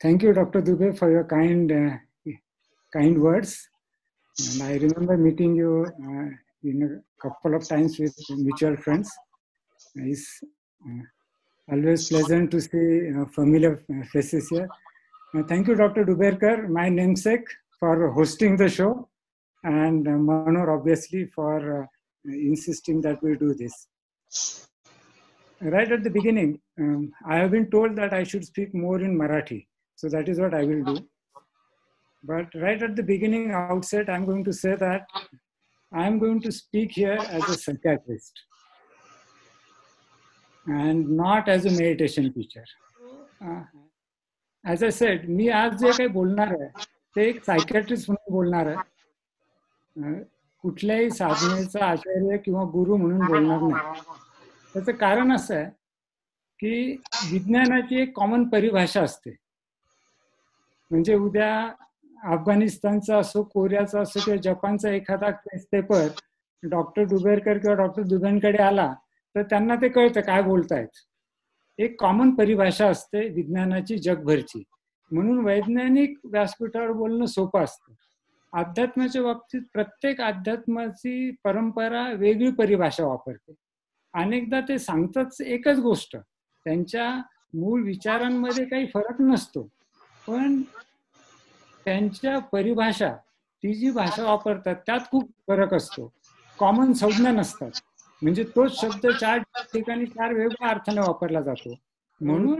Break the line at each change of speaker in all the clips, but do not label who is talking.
Thank you, Dr. Dubey, for your kind words. And I remember meeting you in a couple of times with mutual friends. It's always pleasant to see familiar faces here. Thank you, Dr. Duberkar, my namesake, for hosting the show, and Manor, obviously, for insisting that we do this. Right at the beginning, I have been told that I should speak more in Marathi. So that is what I will do. But right at the beginning, outset, I'm going to say that I'm going to speak here as a psychiatrist and not as a meditation teacher. As I said, मी आज जे काही बोलणार आहे ते एक psychiatrist म्हणून बोलणार आहे. कुठल्याही साधनेचा आचार्य किंवा गुरु म्हणून बोलणार नाही. त्याचं कारण असं आहे की विज्ञानाची एक कॉमन परिभाषा असते. म्हणजे उद्या अफगाणिस्तानचा असो, कोरियाचा असो किंवा जपानचा एखादा केस पेपर डॉक्टर डुबेरकर किंवा डॉक्टर दुबेनकडे आला तर त्यांना ते कळतं काय बोलतायत. एक कॉमन परिभाषा असते विज्ञानाची जगभरची. म्हणून वैज्ञानिक व्यासपीठावर बोलणं सोपं असतं. अध्यात्माच्या बाबतीत प्रत्येक अध्यात्माची परंपरा वेगळी परिभाषा वापरते. अनेकदा ते सांगतात एकच गोष्ट, त्यांच्या मूळ विचारांमध्ये काही फरक नसतो, पण त्यांच्या परिभाषा, ती जी भाषा वापरतात त्यात खूप फरक असतो. कॉमन संज्ञा नसतात. म्हणजे तोच शब्द 4 ठिकाणी 4 वेगवेगळ्या अर्थाने वापरला जातो. म्हणून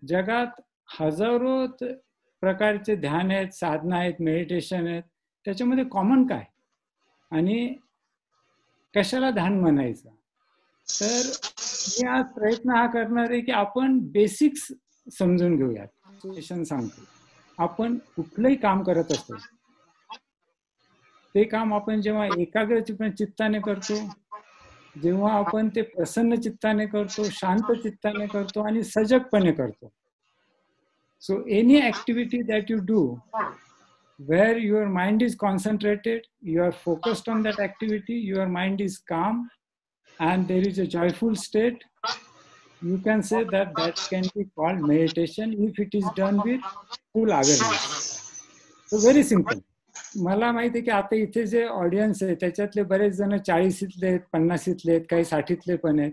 जगात हजारो प्रकारचे ध्यान आहेत, साधना आहेत, मेडिटेशन आहेत. त्याच्यामध्ये कॉमन काय आणि कशाला ध्यान म्हणायचं? तर मी आज प्रयत्न हा करणार आहे की आपण बेसिक्स समजून घेऊयात. सांगतो, आपण कुठलंही काम करत असतो ते काम आपण जेव्हा एकाग्र चित्ताने करतो, जेव्हा आपण ते प्रसन्न चित्ताने करतो, शांत चित्ताने करतो आणि सजगपणे करतो. So any activity that you do where your mind is concentrated, you are focused on that activity, your mind is calm and there is a joyful state, you can say that that can be called meditation if it is done with full awareness. So very simple. मला माहिती आहे की आता इथे जे audience आहे त्याच्यातले बरेच जण 40ले आहेत, 50ले आहेत, काही 60ले पण आहेत.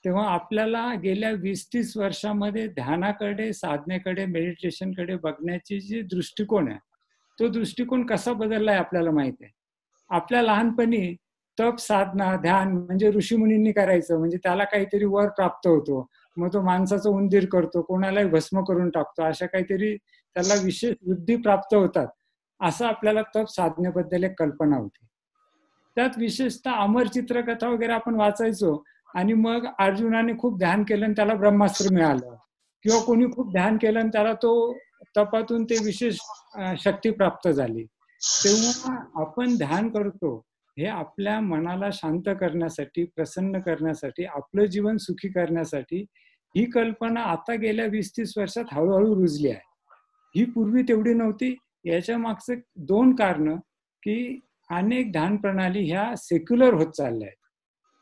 तेव्हा आपल्याला गेल्या 20-30 वर्षामध्ये ध्यानाकडे, साधनेकडे, मेडिटेशनकडे बघण्याची जी दृष्टिकोन आहे तो दृष्टिकोन कसा बदललाय आपल्याला माहिती आहे. आपल्या लहानपणी तप, साधना, ध्यान म्हणजे ऋषीमुनींनी करायचं, म्हणजे त्याला काहीतरी वर प्राप्त होतो, मग तो माणसाचं उंदीर करतो, कोणालाही भस्म करून टाकतो, अशा काहीतरी त्याला विशेष बुद्धी प्राप्त होतात, असं आपल्याला तप साधनेबद्दल एक कल्पना होती. त्यात विशेषतः अमर चित्रकथा वगैरे आपण वाचायचो आणि मग अर्जुनाने खूप ध्यान केलं आणि त्याला ब्रह्मास्त्र मिळालं, किंवा कोणी खूप ध्यान केलं आणि त्याला तो तपातून ते विशेष शक्ती प्राप्त झाली. तेव्हा आपण ध्यान करतो हे आपल्या मनाला शांत करण्यासाठी, प्रसन्न करण्यासाठी, आपलं जीवन सुखी करण्यासाठी. ही कल्पना आता गेल्या 20-30 वर्षात हळूहळू रुजली आहे. ही पूर्वी तेवढी नव्हती. याच्या मागचे 2 कारण की अनेक ध्यान प्रणाली ह्या सेक्युलर होत चालल्या आहेत,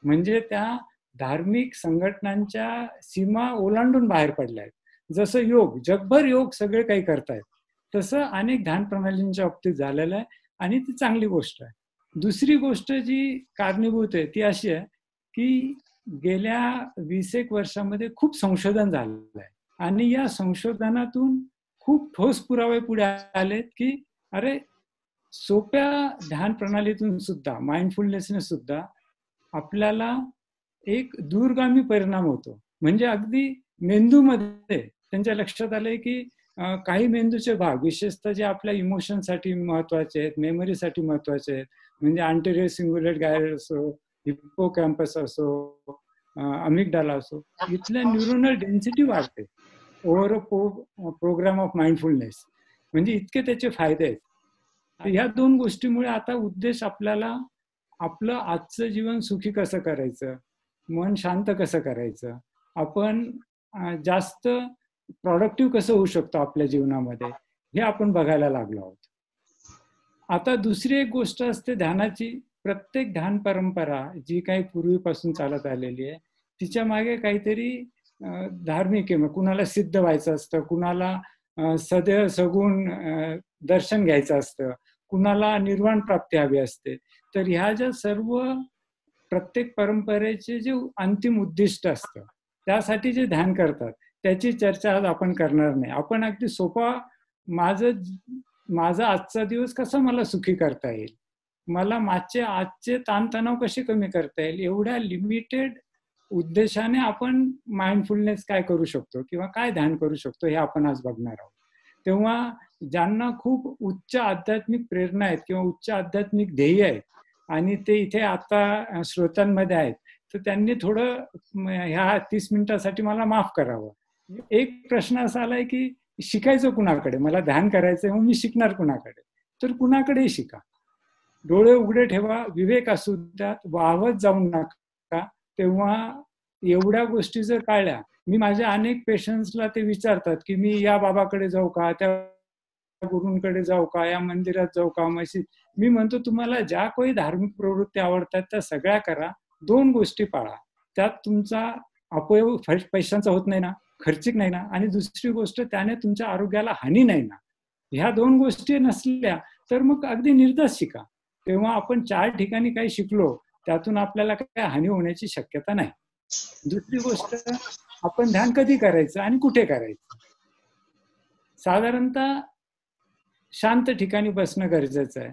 म्हणजे त्या धार्मिक संघटनांच्या सीमा ओलांडून बाहेर पडल्या आहेत. जसं योग, जगभर योग सगळे काही करतायत, तसं अनेक ध्यान प्रणालींच्या बाबतीत झालेलं आहे आणि ती चांगली गोष्ट आहे. दुसरी गोष्ट जी कारणीभूत आहे ती अशी आहे की गेल्या 20-एक वर्षामध्ये खूप संशोधन झालेलं आहे आणि या संशोधनातून खूप ठोस पुरावे पुढे आलेत की अरे सोप्या ध्यान प्रणालीतून सुद्धा, माइंडफुलनेसने सुद्धा आपल्याला एक दूरगामी परिणाम होतो. म्हणजे अगदी मेंदूमध्ये त्यांच्या लक्षात आलंय की काही मेंदूचे भाग, विशेषतः जे आपल्या इमोशनसाठी महत्वाचे आहेत, मेमरीसाठी महत्वाचे आहेत, म्हणजे अँटेरियर सिंग्युलेट गायरस असो, हिप्पोकॅम्पस असो, अमिगडाला असो, इथल्या न्यूरोनल डेन्सिटी वाढते over a program of mindfulness. म्हणजे इतके त्याचे फायदे आहेत. ह्या 2 गोष्टीमुळे आता उद्देश आपल्याला आपलं आजचं जीवन सुखी कसं करायचं, मन शांत कसं करायचं, आपण जास्त प्रॉडक्टिव्ह कसं होऊ शकतो आपल्या जीवनामध्ये, हे आपण बघायला लागलो आहोत. आता दुसरी एक गोष्ट असते ध्यानाची. प्रत्येक ध्यान परंपरा जी काही पूर्वीपासून चालत आलेली आहे तिच्या मागे काहीतरी धार्मिक आहे. कुणाला सिद्ध व्हायचं असतं, कुणाला सदैव सगुण दर्शन घ्यायचं असतं, कुणाला निर्वाण प्राप्ती हवी असते. तर ह्या ज्या सर्व प्रत्येक परंपरेचे जे अंतिम उद्दिष्ट असतं, त्यासाठी जे ध्यान करतात, त्याची चर्चा आज आपण करणार नाही. आपण अगदी सोपा, माझा आजचा दिवस कसा मला सुखी करता येईल, मला आजचे ताणतणाव कसे कमी करता येईल, एवढ्या लिमिटेड उद्देशाने आपण माइंडफुलनेस काय करू शकतो किंवा काय ध्यान करू शकतो हे आपण आज बघणार आहोत. तेव्हा ज्यांना खूप उच्च आध्यात्मिक प्रेरणा आहेत किंवा उच्च आध्यात्मिक ध्येय आहेत आणि ते इथे आता श्रोत्यांमध्ये आहेत, तर त्यांनी थोडं ह्या 30 मिनिटासाठी मला माफ करावं. एक प्रश्न असा आलाय की शिकायचं कुणाकडे, मला ध्यान करायचंय, मग मी शिकणार कुणाकडे? तर कुणाकडेही शिका, डोळे उघडे ठेवा, विवेक असू द्यात, वाहवत जाऊ नका. तेव्हा एवढ्या गोष्टी जर कळल्या, मी माझ्या अनेक पेशंट्सला ते विचारतात की मी या बाबाकडे जाऊ का, त्या गुरूंकडे जाऊ का, या मंदिरात जाऊ का, मशीद. मी म्हणतो तुम्हाला ज्या काही धार्मिक प्रवृत्ती आवडतात त्या सगळ्या करा, 2 गोष्टी पाळा, त्यात तुमचा अपयोग पैशांचा होत नाही ना, खर्चिक नाही ना, आणि दुसरी गोष्ट त्याने तुमच्या आरोग्याला हानी नाही ना. ह्या 2 गोष्टी नसल्या तर मग अगदी निर्धास्त शिका. तेव्हा आपण 4 ठिकाणी काही शिकलो, त्यातून आपल्याला काही हानी होण्याची शक्यता नाही. दुसरी गोष्ट, आपण ध्यान कधी करायचं आणि कुठे करायचं. साधारणतः शांत ठिकाणी बसणं गरजेचं आहे.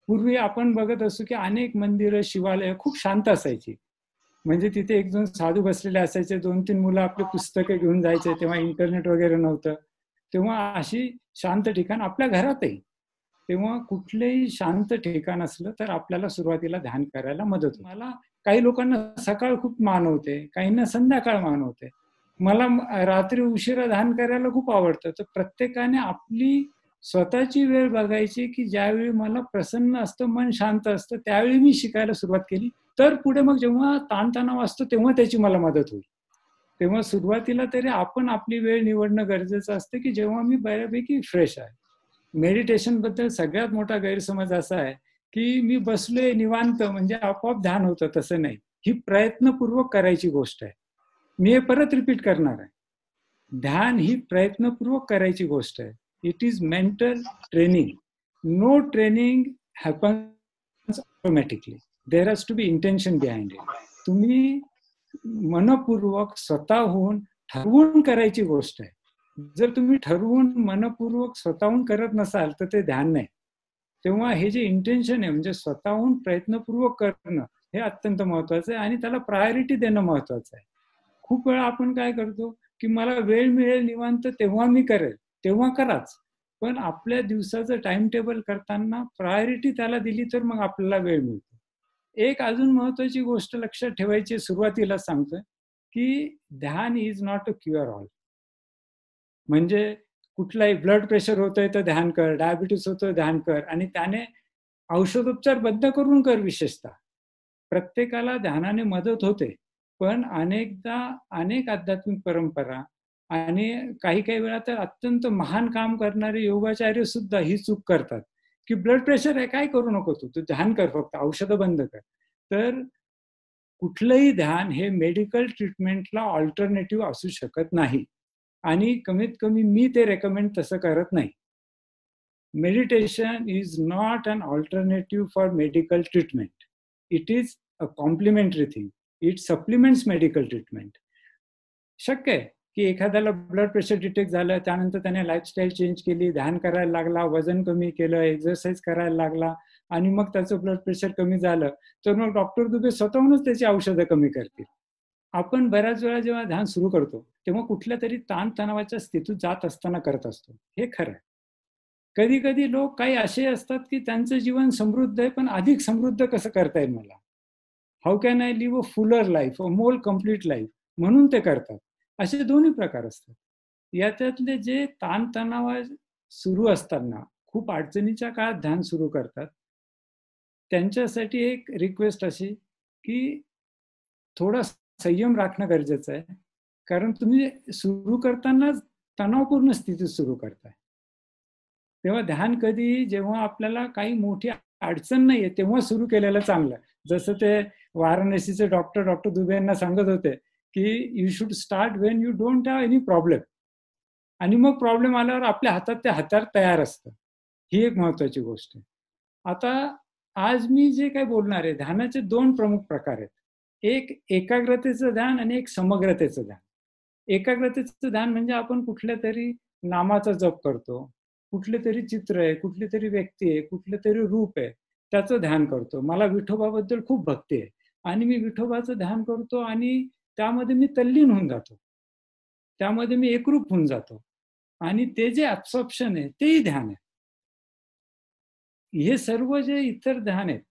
पूर्वी आपण बघत असू की अनेक मंदिरं, शिवालय खूप शांत असायची. म्हणजे तिथे एक दोन साधू बसलेले असायचे, 2-3 मुलं आपले पुस्तके घेऊन जायचे, तेव्हा इंटरनेट वगैरे नव्हतं. तेव्हा अशी शांत ठिकाण आपल्या घरातही, तेव्हा कुठलेही शांत ठिकाण असलं तर आपल्याला सुरुवातीला ध्यान करायला मदत होते. मला काही लोकांना सकाळ खूप मानवते, काहींना संध्याकाळ मानवते. मला रात्री उशिरा ध्यान करायला खूप आवडतं. तर प्रत्येकाने आपली स्वतःची वेळ बघायची की ज्यावेळी मला प्रसन्न असतं, मन शांत असतं, त्यावेळी मी शिकायला सुरुवात केली. तर पुढे मग जेव्हा ताणतणाव असतो तेव्हा त्याची मला मदत होईल. तेव्हा सुरुवातीला तरी आपण आपली वेळ निवडणं गरजेचं असतं की जेव्हा मी बऱ्यापैकी फ्रेश आहे. मेडिटेशन बद्दल सगळ्यात मोठा गैरसमज असा आहे की मी बसलोय निवांत म्हणजे आपोआप ध्यान होतं, तसं नाही. ही प्रयत्नपूर्वक करायची गोष्ट आहे. मी हे परत रिपीट करणार आहे. ध्यान ही प्रयत्नपूर्वक करायची गोष्ट आहे. It is mental training. No training happens automatically. There has to be intention behind it. तुम्ही मनपूर्वक स्वतःहून ठरवून करायची गोष्ट आहे. जर तुम्ही ठरवून मनपूर्वक स्वतःहून करत नसाल तर ते ध्यान नाही. तेव्हा हे जे इंटेन्शन आहे, म्हणजे स्वतःहून प्रयत्नपूर्वक करणं, हे अत्यंत महत्वाचं आहे आणि त्याला प्रायोरिटी देणं महत्वाचं आहे. खूप वेळा आपण काय करतो की मला वेळ मिळेल निवांत तेव्हा मी करेल, तेव्हा कराच. पण आपल्या दिवसाचं टाइम टेबल करताना प्रायोरिटी त्याला दिली तर मग आपल्याला वेळ मिळतो. एक अजून महत्वाची गोष्ट लक्षात ठेवायची, सुरुवातीला सांगतोय की ध्यान is not a cure all. म्हणजे कुठलाही ब्लड प्रेशर होतंय तर ध्यान कर, डायबिटीस होतोय ध्यान कर, आणि त्याने औषधोपचार बंद करून कर. विशेषतः प्रत्येकाला ध्यानाने मदत होते, पण अनेकदा अनेक आध्यात्मिक परंपरा आणि काही काही वेळा तर अत्यंत महान काम करणारे योगाचार्य सुद्धा ही चूक करतात की ब्लड प्रेशर आहे, काय करू नको, तू ध्यान कर, फक्त औषधं बंद कर. तर कुठलंही ध्यान हे मेडिकल ट्रीटमेंटला ऑल्टरनेटिव्ह असू शकत नाही, आणि कमीत कमी मी ते रेकमेंड तसं करत नाही. Meditation is not an alternative for medical treatment. It is a complimentary thing. It supplements medical treatment. शक्य आहे की एखाद्याला ब्लड प्रेशर डिटेक्ट झालं, त्यानंतर त्याने लाईफस्टाईल चेंज केली, ध्यान करायला लागला, वजन कमी केलं, एक्सरसाइज करायला लागला, आणि मग त्याचं ब्लड प्रेशर कमी झालं, तर मग डॉक्टर दुबे स्वतःहूनच त्याची औषधं कमी करतील. आपण बऱ्याच वेळा जेव्हा ध्यान सुरू करतो तेव्हा कुठल्या तरी ताणतणावाच्या स्थितीत जात असताना करत असतो, हे खरं आहे. कधी कधी लोक काही असे असतात की त्यांचं जीवन समृद्ध आहे, पण अधिक समृद्ध कसं करता येईल मला, how can I live a Fuller life, a more complete life, म्हणून ते करतात. असे दोन्ही प्रकार असतात. याच्यातले जे ताणतणाव सुरू असताना खूप अडचणीच्या काळात ध्यान सुरू करतात, त्यांच्यासाठी एक रिक्वेस्ट अशी की थोडा संयम राखणं गरजेचं आहे. कारण तुम्ही सुरू करताना तणावपूर्ण स्थितीत सुरू करताय. तेव्हा ध्यान कधी, जेव्हा आपल्याला काही मोठी अडचण नाहीये तेव्हा सुरू केलेलं चांगलं. जसं ते वाराणसीचे डॉक्टर दुबे यांना सांगत होते की you should start Wien you don't have any problem. आणि मग प्रॉब्लेम आल्यावर आपल्या हातात ते हत्यार तयार असतं. ही एक महत्वाची गोष्ट आहे. आता आज मी जे काही बोलणार आहे, ध्यानाचे 2 प्रमुख प्रकार आहेत. एक एकाग्रतेचं ध्यान आणि एक समग्रतेचं ध्यान. एकाग्रतेचं ध्यान म्हणजे आपण कुठल्या तरी नामाचा जप करतो, कुठले तरी चित्र आहे, कुठली तरी व्यक्ती आहे, कुठलं तरी रूप आहे, त्याचं ध्यान करतो. मला विठोबाबद्दल खूप भक्ती आहे आणि मी विठोबाचं ध्यान करतो आणि त्यामध्ये मी तल्लीन होऊन जातो. त्यामध्ये मी एकरूप होऊन जातो आणि ते जे ॲब्सॉर्प्शन आहे तेही ध्यान आहे. हे सर्व जे इतर ध्यान आहेत,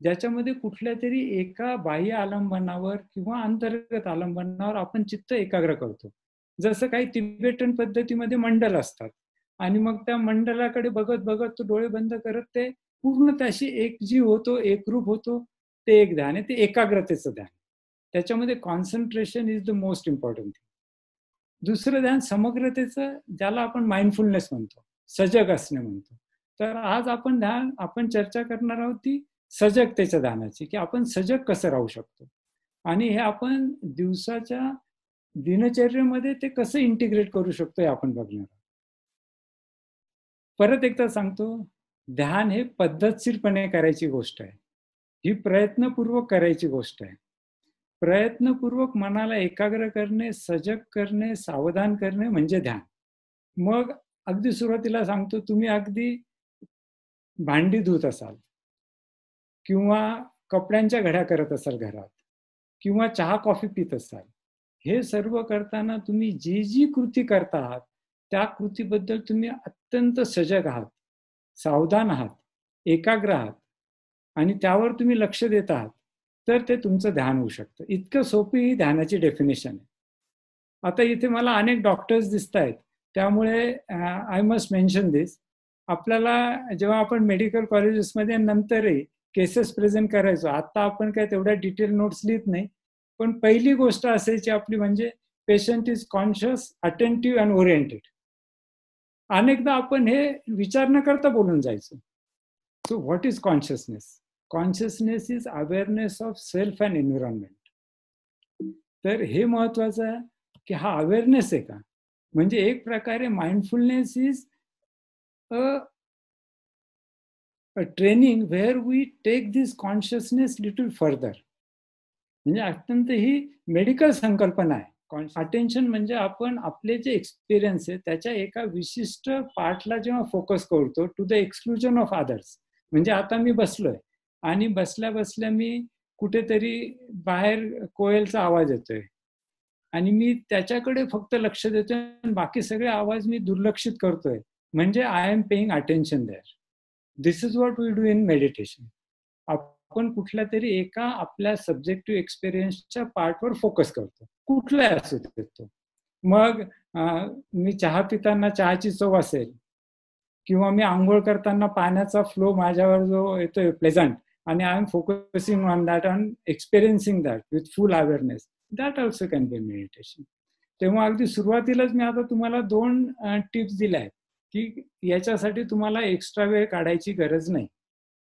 ज्याच्यामध्ये कुठल्या तरी एका बाह्य आलंबनावर किंवा अंतर्गत आलंबनावर आपण चित्त एकाग्र करतो. जसं काही तिबेटन पद्धतीमध्ये मंडल असतात आणि मग त्या मंडलाकडे बघत बघत तो डोळे बंद करत ते पूर्ण त्याशी एकजीव होतो, एकरूप होतो. ते एक ध्यान आहे, ते एकाग्रतेचं ध्यान. त्याच्यामध्ये concentration is the most important thing. दुसरं ध्यान समग्रतेचं, ज्याला आपण माइंडफुलनेस म्हणतो, सजग असणे म्हणतो. तर आज आपण चर्चा करणार आहोत ती सजगतेच्या ध्यानाची, की आपण सजग कसं राहू शकतो आणि हे आपण दिवसाच्या दिनचर्येमध्ये ते कसं इंटिग्रेट करू शकतो हे आपण बघणार आहोत. परत एकदा सांगतो, ध्यान हे पद्धतशीरपणे करायची गोष्ट आहे. ही प्रयत्नपूर्वक करायची गोष्ट आहे. प्रयत्नपूर्वक मनाला एकाग्र करणे, सजग करणे, सावधान करणे म्हणजे ध्यान. मग अगदी सुरुवातीला सांगतो, तुम्ही अगदी भांडी धुत असाल किंवा कपड्यांच्या घड्या करत असाल घरात किंवा चहा कॉफी पित असाल, हे सर्व करताना तुम्ही जी जी कृती करता आहात त्या कृतीबद्दल तुम्ही अत्यंत सजग आहात, सावधान आहात, एकाग्र आहात आणि त्यावर तुम्ही लक्ष देत आहात, तर ते तुमचं ध्यान होऊ शकतं. इतकं सोपी ही ध्यानाची डेफिनेशन आहे. आता इथे मला अनेक डॉक्टर्स दिसत आहेत, त्यामुळे आय मस्ट मेन्शन दिस. आपल्याला जेव्हा आपण मेडिकल कॉलेजेसमध्ये नंतरही केसेस प्रेझेंट करायचो, आता आपण काय तेवढ्या डिटेल नोट्स लिहित नाही, पण पहिली गोष्ट असायची आपली म्हणजे patient is conscious, attentive and oriented. अनेकदा आपण हे विचार न करता बोलून जायचो. So what is consciousness? Consciousness is awareness of self and environment. तर हे महत्वाचं आहे की हा अवेअरनेस आहे का, म्हणजे एक प्रकारे mindfulness is a training where we take this consciousness little further. म्हणजे अत्यंत ही मेडिकल संकल्पना आहे. अटेन्शन म्हणजे आपण आपले जे एक्सपिरियन्स आहे त्याच्या एका विशिष्ट पार्टला जेव्हा फोकस करतो to the exclusion of others. म्हणजे आता मी बसलोय आणि बसल्या बसल्या मी कुठेतरी बाहेर कोयलचा आवाज येतोय आणि मी त्याच्याकडे फक्त लक्ष देतोय आणि बाकी सगळे आवाज मी दुर्लक्षित करतोय, म्हणजे I am paying attention there. This is what we do in meditation. आपण कुठल्या तरी एका आपल्या सब्जेक्टिव्ह एक्सपिरियन्सच्या पार्टवर फोकस करतो, कुठलाही असू देतो. मग मी चहा पिताना चहाची चव असेल किंवा मी आंघोळ करताना पाण्याचा फ्लो माझ्यावर जो येतोय प्लेझंट आणि I am focusing on that and experiencing that with full awareness, that also can be meditation. तेव्हा अगदी सुरुवातीलाच मी आता तुम्हाला 2 टिप्स दिल्या आहेत की याच्यासाठी तुम्हाला एक्स्ट्रा वेळ काढायची गरज नाही.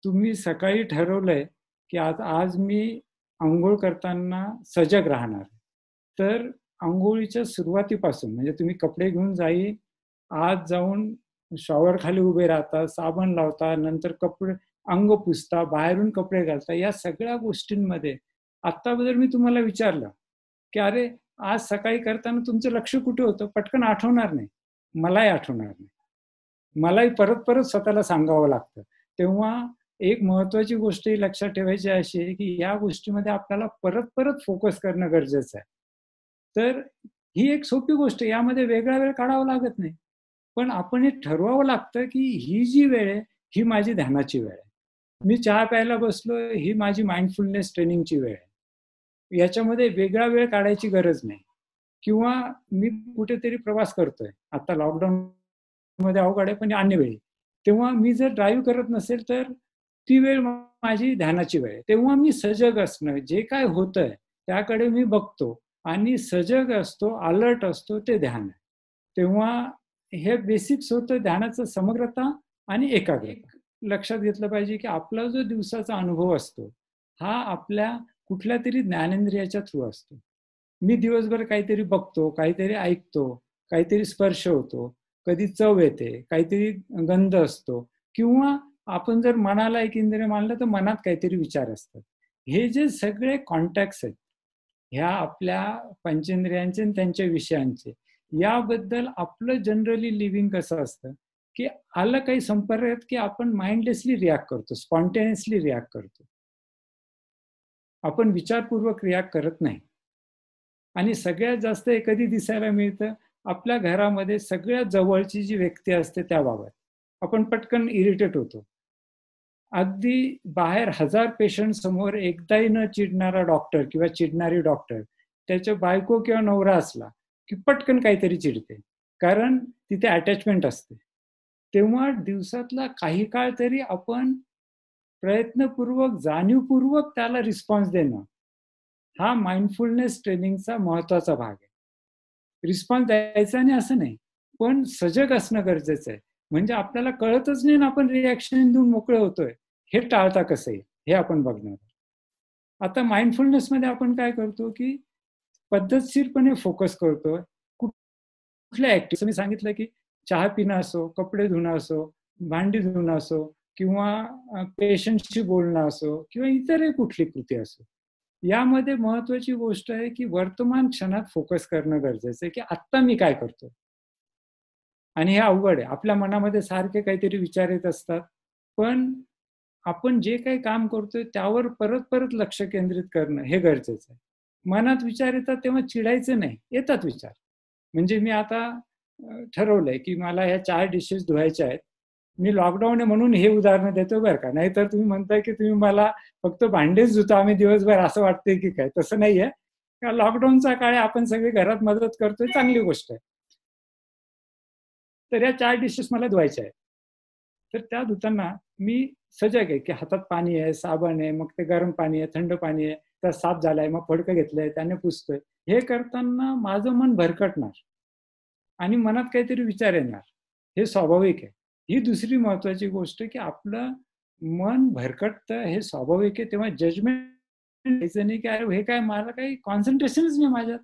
तुम्ही सकाळी ठरवलंय की आज मी अंघोळ करताना सजग राहणार, तर अंघोळीच्या सुरुवातीपासून म्हणजे तुम्ही कपडे घेऊन आत जाऊन शॉवर खाली उभे राहता, साबण लावता, नंतर कपडे अंग पुसता, बाहेरून कपडे घालता, या सगळ्या गोष्टींमध्ये आता जर मी तुम्हाला विचारलं की अरे आज सकाळी करताना तुमचं लक्ष कुठे होतं, पटकन आठवणार नाही, मलाही आठवणार नाही, मलाही परत परत स्वतःला सांगावं लागतं. तेव्हा एक महत्वाची गोष्ट ही लक्षात ठेवायची अशी आहे की या गोष्टीमध्ये आपल्याला परत परत फोकस करणं गरजेचं आहे. तर ही एक सोपी गोष्ट आहे, यामध्ये वेगळा वेळ काढावा लागत नाही, पण आपण हे ठरवावं लागतं की ही जी वेळ आहे ही माझी ध्यानाची वेळ आहे. मी चहा प्यायला बसलो, ही माझी माइंडफुलनेस ट्रेनिंगची वेळ आहे. याच्यामध्ये वेगळा वेळ काढायची गरज नाही. किंवा मी कुठेतरी प्रवास करतोय, आता लॉकडाऊन मध्ये अवघड आहे पण अन्य वेळी, तेव्हा मी जर ड्राईव्ह करत नसेल तर ती वेळ माझी ध्यानाची वेळ आहे. तेव्हा मी सजग असणं, जे काय होतंय त्याकडे मी बघतो आणि सजग असतो, अलर्ट असतो, ते ध्यान आहे. तेव्हा हे बेसिक्स होतं ध्यानाचं, समग्रता आणि एकाग्रता. लक्षात घेतलं पाहिजे की आपला जो दिवसाचा अनुभव असतो हा आपल्या कुठल्या तरी ज्ञानेंद्रियाच्या थ्रू असतो. मी दिवसभर काहीतरी बघतो, काहीतरी ऐकतो, काहीतरी स्पर्श होतो, कधी चव येते, काहीतरी गंध असतो, किंवा आपण जर मनाला एक इंद्रिय मानलं तर मनात काहीतरी विचार असतात. हे जे सगळे कॉन्टॅक्ट्स आहेत ह्या आपल्या पंचेंद्रियांचे आणि त्यांच्या विषयांचे, याबद्दल आपलं जनरली लिव्हिंग कसं असतं की आलं काही संपर्कात की आपण माइंडलेसली रिॲक्ट करतो, स्पॉन्टेनियसली रिॲक्ट करतो, आपण विचारपूर्वक रिॲक्ट करत नाही. आणि सगळ्यात जास्त हे कधी दिसायला मिळतं, आपल्या घरामध्ये सगळ्यात जवळची जी व्यक्ती असते त्याबाबत आपण पटकन इरिटेट होतो. अगदी बाहेर 1000 पेशंट समोर एकदाही न चिडणारा डॉक्टर किंवा चिडणारी डॉक्टर त्याच्या बायको किंवा नवरा असला की पटकन काहीतरी चिडते, कारण तिथे अटॅचमेंट असते. तेव्हा दिवसातला काही काळ तरी आपण प्रयत्नपूर्वक, जाणीवपूर्वक त्याला रिस्पॉन्स देणं, हा माइंडफुलनेस ट्रेनिंगचा महत्वाचा भाग आहे. रिस्पॉन्स द्यायचा नाही असं नाही, पण सजग असणं गरजेचं आहे. म्हणजे आपल्याला कळतच नाही ना आपण रिॲक्शन देऊन मोकळे होतोय, हे टाळता कसं येईल हे आपण बघणार. आता माइंडफुलनेस मध्ये आपण काय करतो की पद्धतशीरपणे फोकस करतोय कुठल्या ऍक्टिव्हिटी. मी सांगितलं की चहा पिणं असो, कपडे धुणं असो, भांडी धुणं असो, किंवा पेशंटशी बोलणं असो, किंवा इतरही कुठली कृती असो, यामध्ये महत्वाची गोष्ट आहे की वर्तमान क्षणात फोकस करणं गरजेचं आहे की आत्ता मी काय करतो. आणि हे अवघड आहे, आपल्या मनामध्ये सारखे काहीतरी विचार येत असतात, पण आपण जे काही काम करतोय त्यावर परत परत लक्ष केंद्रित करणं हे गरजेचं आहे. मनात विचार येतात तेव्हा चिडायचं नाही, येतात विचार. म्हणजे मी आता ठरवलंय की मला ह्या 4 डिशेस धुवायच्या आहेत. मी लॉकडाऊन आहे म्हणून हे उदाहरण देतो बरं का, नाहीतर तुम्ही म्हणताय की तुम्ही मला फक्त भांडेच धुता आम्ही दिवसभर असं वाटतंय की काय, तसं नाहीये. लॉकडाऊनचा काळ आपण सगळे घरात मदत करतोय, चांगली गोष्ट आहे. तर या 4 डिशेस मला धुवायच्या आहेत. तर त्या धुताना मी सजग आहे की हातात पाणी आहे, साबण आहे, मग ते गरम पाणी आहे, थंड पाणी आहे, तर साफ झालाय, मग फडकं घेतलंय, त्याने पुसतोय. हे करताना माझं मन भरकटणार आणि मनात काहीतरी विचार येणार, हे स्वाभाविक आहे. ही दुसरी महत्वाची गोष्ट की आपलं मन भरकटतं हे स्वाभाविक आहे. तेव्हा जजमेंट द्यायचं नाही की अरे हे काय, मला काही कॉन्सन्ट्रेशनच नाही माझ्यात,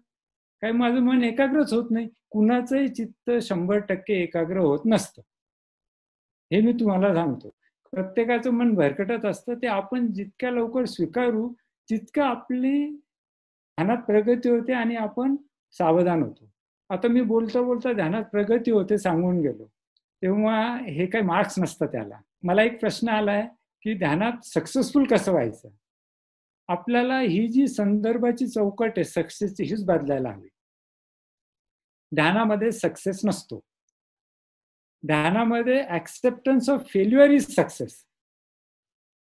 काही माझं मन एकाग्रच होत नाही. कुणाचंही चित्त 100% एकाग्र होत नसतं, हे मी तुम्हाला सांगतो. प्रत्येकाचं मन भरकटत असतं. ते आपण जितक्या लवकर स्वीकारू तितकं आपली ध्यानात प्रगती होते आणि आपण सावधान होतो. आता मी बोलता बोलता ध्यानात प्रगती होते सांगून गेलो, तेव्हा हे काही मार्क्स नसतं त्याला. मला एक प्रश्न आलाय की ध्यानात सक्सेसफुल कसं व्हायचं. आपल्याला ही जी संदर्भाची चौकट आहे सक्सेसची, हीच बदलायला हवी. ध्यानामध्ये सक्सेस नसतो. ध्यानामध्ये acceptance of failure is success.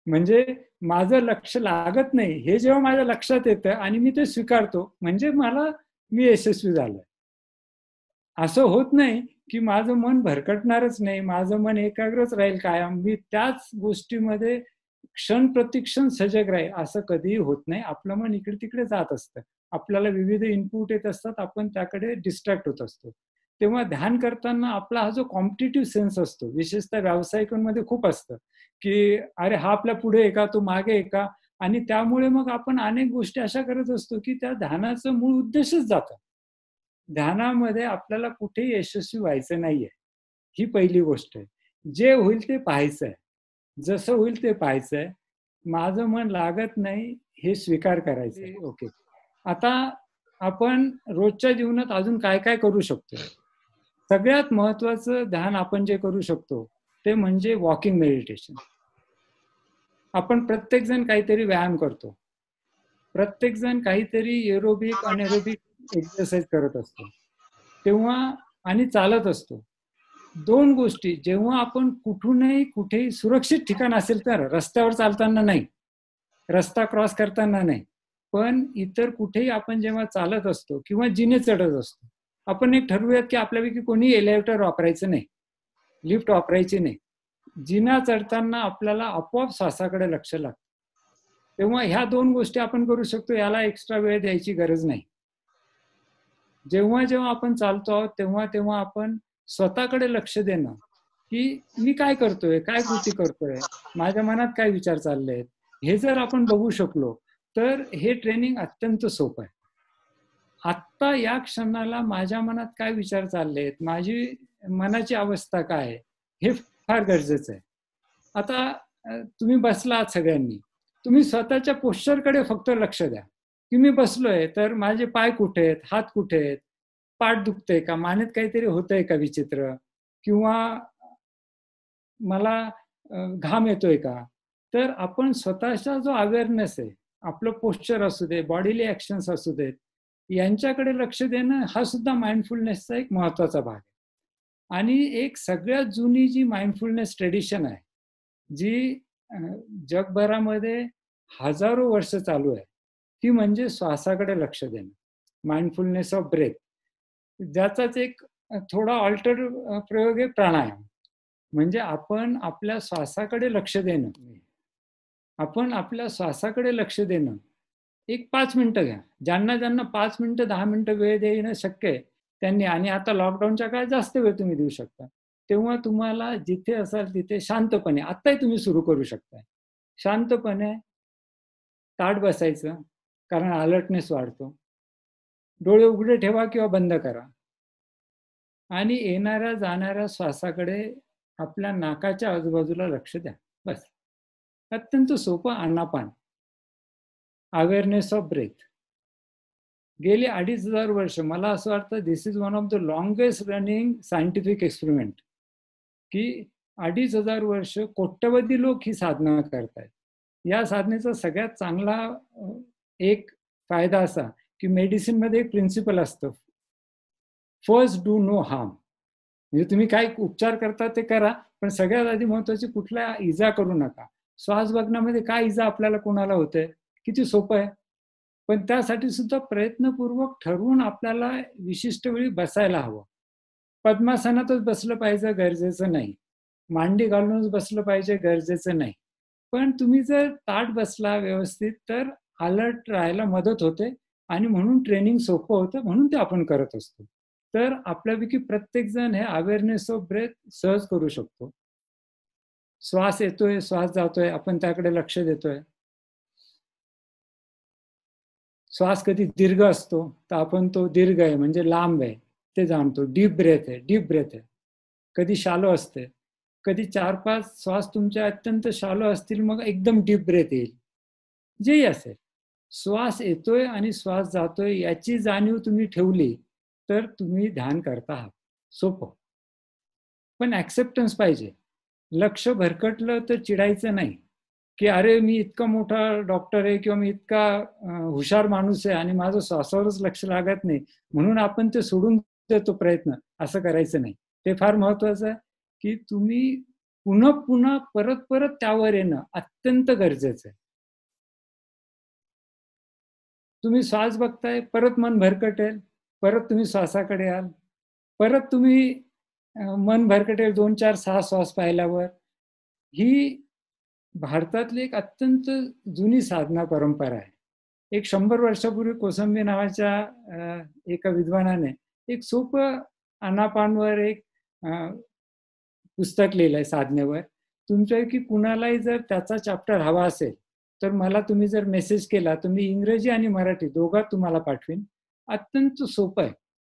म्हणजे माझं लक्ष लागत नाही हे जेव्हा माझ्या लक्षात येतं आणि मी ते स्वीकारतो, म्हणजे मी यशस्वी झालोय. असं होत नाही की माझं मन भरकटणारच नाही, माझं मन एकाग्रच राहील कायम, मी त्याच गोष्टीमध्ये क्षण प्रतिक्षण सजग राहील, असं कधीही होत नाही. आपलं मन इकडे तिकडे जात असतं, आपल्याला विविध इनपुट येत असतात, आपण त्याकडे डिस्ट्रॅक्ट होत असतो. तेव्हा ध्यान करताना आपला हा जो कॉम्पिटिटिव्ह सेन्स असतो, विशेषतः व्यावसायिकांमध्ये खूप असतं की अरे हा आपल्या पुढे आहे का, तो मागे आहे का, आणि त्यामुळे मग आपण अनेक गोष्टी अशा करत असतो की त्या ध्यानाचं मूळ उद्देशच जातं. ध्यानामध्ये आपल्याला कुठेही यशस्वी व्हायचं नाहीये, ही पहिली गोष्ट आहे. जे होईल ते पाहायचंय, जसं होईल ते पाहायचंय. माझं मन लागत नाही हे स्वीकार करायचंय. ओके, आता आपण रोजच्या जीवनात अजून काय काय करू शकतो. सगळ्यात महत्वाचं ध्यान आपण जे करू शकतो ते म्हणजे वॉकिंग मेडिटेशन. आपण प्रत्येक जण काहीतरी व्यायाम करतो, प्रत्येक जण काहीतरी एरोबिक अनएरोबिक एक्सरसाइज करत असतो तेव्हा, आणि चालत असतो. 2 गोष्टी, जेव्हा आपण कुठूनही कुठेही सुरक्षित ठिकाण असेल तर, रस्त्यावर चालताना नाही, रस्ता क्रॉस करताना नाही, पण इतर कुठेही आपण जेव्हा चालत असतो किंवा जिने चढत असतो, आपण एक ठरवूयात की आपल्यापैकी कोणी एलिव्हेटर वापरायचं नाही, लिफ्ट वापरायची नाही. जिना चढताना आपल्याला आपोआप श्वासाकडे लक्ष लागतं. तेव्हा ह्या 2 गोष्टी आपण करू शकतो, याला एक्स्ट्रा वेळ द्यायची गरज नाही. जेव्हा जेव्हा आपण चालतो आहोत तेव्हा तेव्हा आपण स्वतःकडे लक्ष देणं की मी काय करतोय, काय कृती करतोय, माझ्या मनात काय विचार चालले आहेत, हे जर आपण बघू शकलो तर हे ट्रेनिंग अत्यंत सोपं आहे. आत्ता या क्षणाला माझ्या मनात काय विचार चालले आहेत, माझी मनाची अवस्था काय आहे, हे फार गरजेचं आहे. आता तुम्ही बसलात सगळ्यांनी, तुम्ही स्वतःच्या पोश्चरकडे फक्त लक्ष द्या की मी बसलोय तर माझे पाय कुठे आहेत, हात कुठे आहेत, पाठ दुखतंय का, मानेत काहीतरी होतंय का विचित्र, किंवा मला घाम येतोय का. तर आपण स्वतःचा जो अवेअरनेस आहे, आपलं पोश्चर असू दे, बॉडीली ऍक्शन्स असू देत, यांच्याकडे लक्ष देणं हा सुद्धा माइंडफुलनेसचा एक महत्वाचा भाग आहे. आणि एक सगळ्यात जुनी जी माइंडफुलनेस ट्रेडिशन आहे, जी जगभरामध्ये हजारो वर्ष चालू आहे, ती म्हणजे श्वासाकडे लक्ष देणं, माइंडफुलनेस ऑफ ब्रेथ. ज्याचाच एक थोडा ऑल्टर प्रयोग आहे प्राणायाम. म्हणजे आपण आपल्या श्वासाकडे लक्ष देणं, आपण आपल्या श्वासाकडे लक्ष देणं एक 5 मिनिटं घ्या. ज्यांना ज्यांना 5 मिनिटं 10 मिनिटं वेळ देणं शक्य आहे त्यांनी, आणि आता लॉकडाऊनच्या काळात जास्त वेळ तुम्ही देऊ शकता, तेव्हा तुम्हाला जिथे असाल तिथे शांतपणे, आत्ताही तुम्ही सुरू करू शकता, शांतपणे ताठ बसायचं, कारण अलर्टनेस वाढतो. डोळे उघडे ठेवा किंवा बंद करा, आणि येणाऱ्या जाणाऱ्या श्वासाकडे आपल्या नाकाच्या आजूबाजूला लक्ष द्या. बस, अत्यंत सोपं आनापान, अवेअरनेस ऑफ ब्रेथ. गेली 2500 वर्ष, मला असं वाटतं this is one of the longest running scientific experiment, की 2500 वर्ष कोट्यवधी लोक ही साधना करतायत. या साधनेचा सगळ्यात चांगला एक फायदा असा की मेडिसिन मध्ये एक प्रिन्सिपल असतं, फर्स्ट डू नो हार्म. म्हणजे तुम्ही काय उपचार करता ते करा, पण सगळ्यात आधी महत्वाची कुठल्या इजा करू नका. श्वास बघण्यामध्ये काय इजा आपल्याला कोणाला होते, किती सोपं आहे. पण त्यासाठी सुद्धा प्रयत्नपूर्वक ठरवून आपल्याला विशिष्ट वेळी बसायला हवं. पद्मासनातच बसलं पाहिजे गरजेचं नाही, मांडी घालूनच बसलं पाहिजे गरजेचं नाही. पण तुम्ही जर ताठ बसला व्यवस्थित तर अलर्ट राहायला मदत होते, आणि म्हणून ट्रेनिंग सोपं होतं, म्हणून ते आपण करत असतो. तर आपल्यापैकी प्रत्येक जण हे अवेअरनेस ऑफ ब्रेथ सहज करू शकतो. श्वास येतोय, श्वास जातोय, आपण त्याकडे लक्ष देतोय. श्वास कधी दीर्घ असतो तर आपण तो दीर्घ आहे म्हणजे लांब आहे ते जाणतो, डीप ब्रेथ आहे, डीप ब्रेथ आहे. कधी शालो असते, कधी 4-5 श्वास तुमचे अत्यंत शालो असतील, मग एकदम डीप ब्रेथ येईल. जेही असेल, श्वास येतोय आणि श्वास जातोय याची जाणीव तुम्ही ठेवली तर तुम्ही ध्यान करता आहात. सोपं, पण ऍक्सेप्टन्स पाहिजे. लक्ष भरकटलं तर चिडायचं नाही की अरे मी इतका मोठा डॉक्टर आहे किंवा मी इतका हुशार माणूस आहे आणि माझं श्वासावरच लक्ष लागत नाही म्हणून आपण ते सोडून देतो प्रयत्न, असं करायचं नाही. ते फार महत्वाचं आहे की तुम्ही पुन्हा पुन्हा परत परत त्यावर येणं अत्यंत गरजेचं आहे. तुम्ही श्वास बघताय, परत मन भरकटेल, परत तुम्ही श्वासाकडे याल, परत तुम्ही मन भरकटेल 2, 4, 6 श्वास पाहिल्यावर. ही भारतातली एक अत्यंत जुनी साधना परंपरा आहे. एक 100 वर्षापूर्वी कोसंबी नावाच्या एका विद्वानाने एक सोपं आनापानवर एक पुस्तक लिहिलंय साधनेवर. तुमच्यापैकी कुणालाही जर त्याचा चॅप्टर हवा असेल तर मला तुम्ही जर मेसेज केला तर मी इंग्रजी आणि मराठी दोघात तुम्हाला पाठवीन. अत्यंत सोपं आहे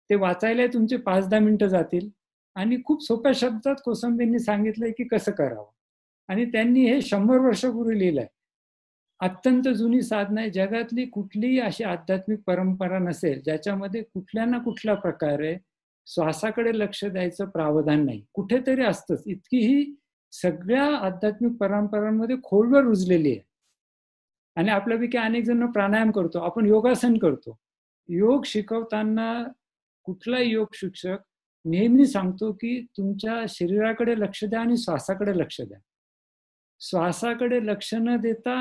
ते, वाचायला तुमचे 5-10 मिनिटं जातील, आणि खूप सोप्या शब्दात कोसंबींनी सांगितलंय की कसं करावं. आणि त्यांनी हे 100 वर्षापूर्वी लिहिलंय. अत्यंत जुनी साधना आहे. जगातली कुठलीही अशी आध्यात्मिक परंपरा नसेल ज्याच्यामध्ये कुठल्या ना कुठल्या प्रकारे श्वासाकडे लक्ष द्यायचं प्रावधान नाही. कुठेतरी असतंच. इतकी ही सगळ्या आध्यात्मिक परंपरांमध्ये खोलवर रुजलेली आहे. आणि आपल्यापैकी अनेक जण प्राणायाम करतो, आपण योगासन करतो. योग शिकवताना कुठला योग शिक्षक नेहमी सांगतो की तुमच्या शरीराकडे लक्ष द्या आणि श्वासाकडे लक्ष द्या. श्वासाकडे लक्ष न देता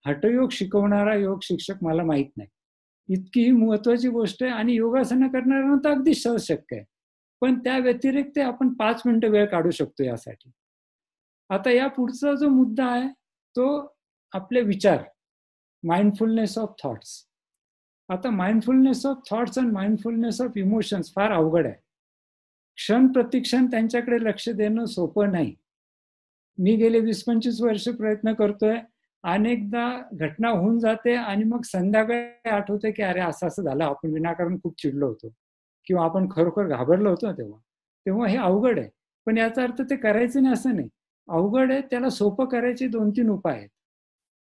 हठयोग शिकवणारा योग शिक्षक मला माहित नाही. इतकी महत्वाची गोष्ट आहे, आणि योगासनं करणाऱ्यांना तर अगदी सहज शक्य आहे. पण त्या व्यतिरिक्त आपण 5 मिनिटं वेळ काढू शकतो यासाठी. आता या पुढचा जो मुद्दा आहे तो आपले विचार, माइंडफुलनेस ऑफ थॉट्स. आता माइंडफुलनेस ऑफ थॉट्स आणि माइंडफुलनेस ऑफ इमोशन्स फार अवघड आहे. क्षण प्रतिक्षण त्यांच्याकडे लक्ष देणं सोपं नाही. मी गेले 20-25 वर्ष प्रयत्न करतोय अनेकदा घटना होऊन जाते आणि मग संध्याकाळी आठवते की अरे असं असं झालं, आपण विनाकारण खूप चिडलो होतो किंवा आपण खरोखर घाबरलो होतो तेव्हा. तेव्हा हे अवघड आहे. पण याचा अर्थ ते करायचं नाही असं नाही. अवघड आहे, त्याला सोपं करायचे 2-3 उपाय आहेत.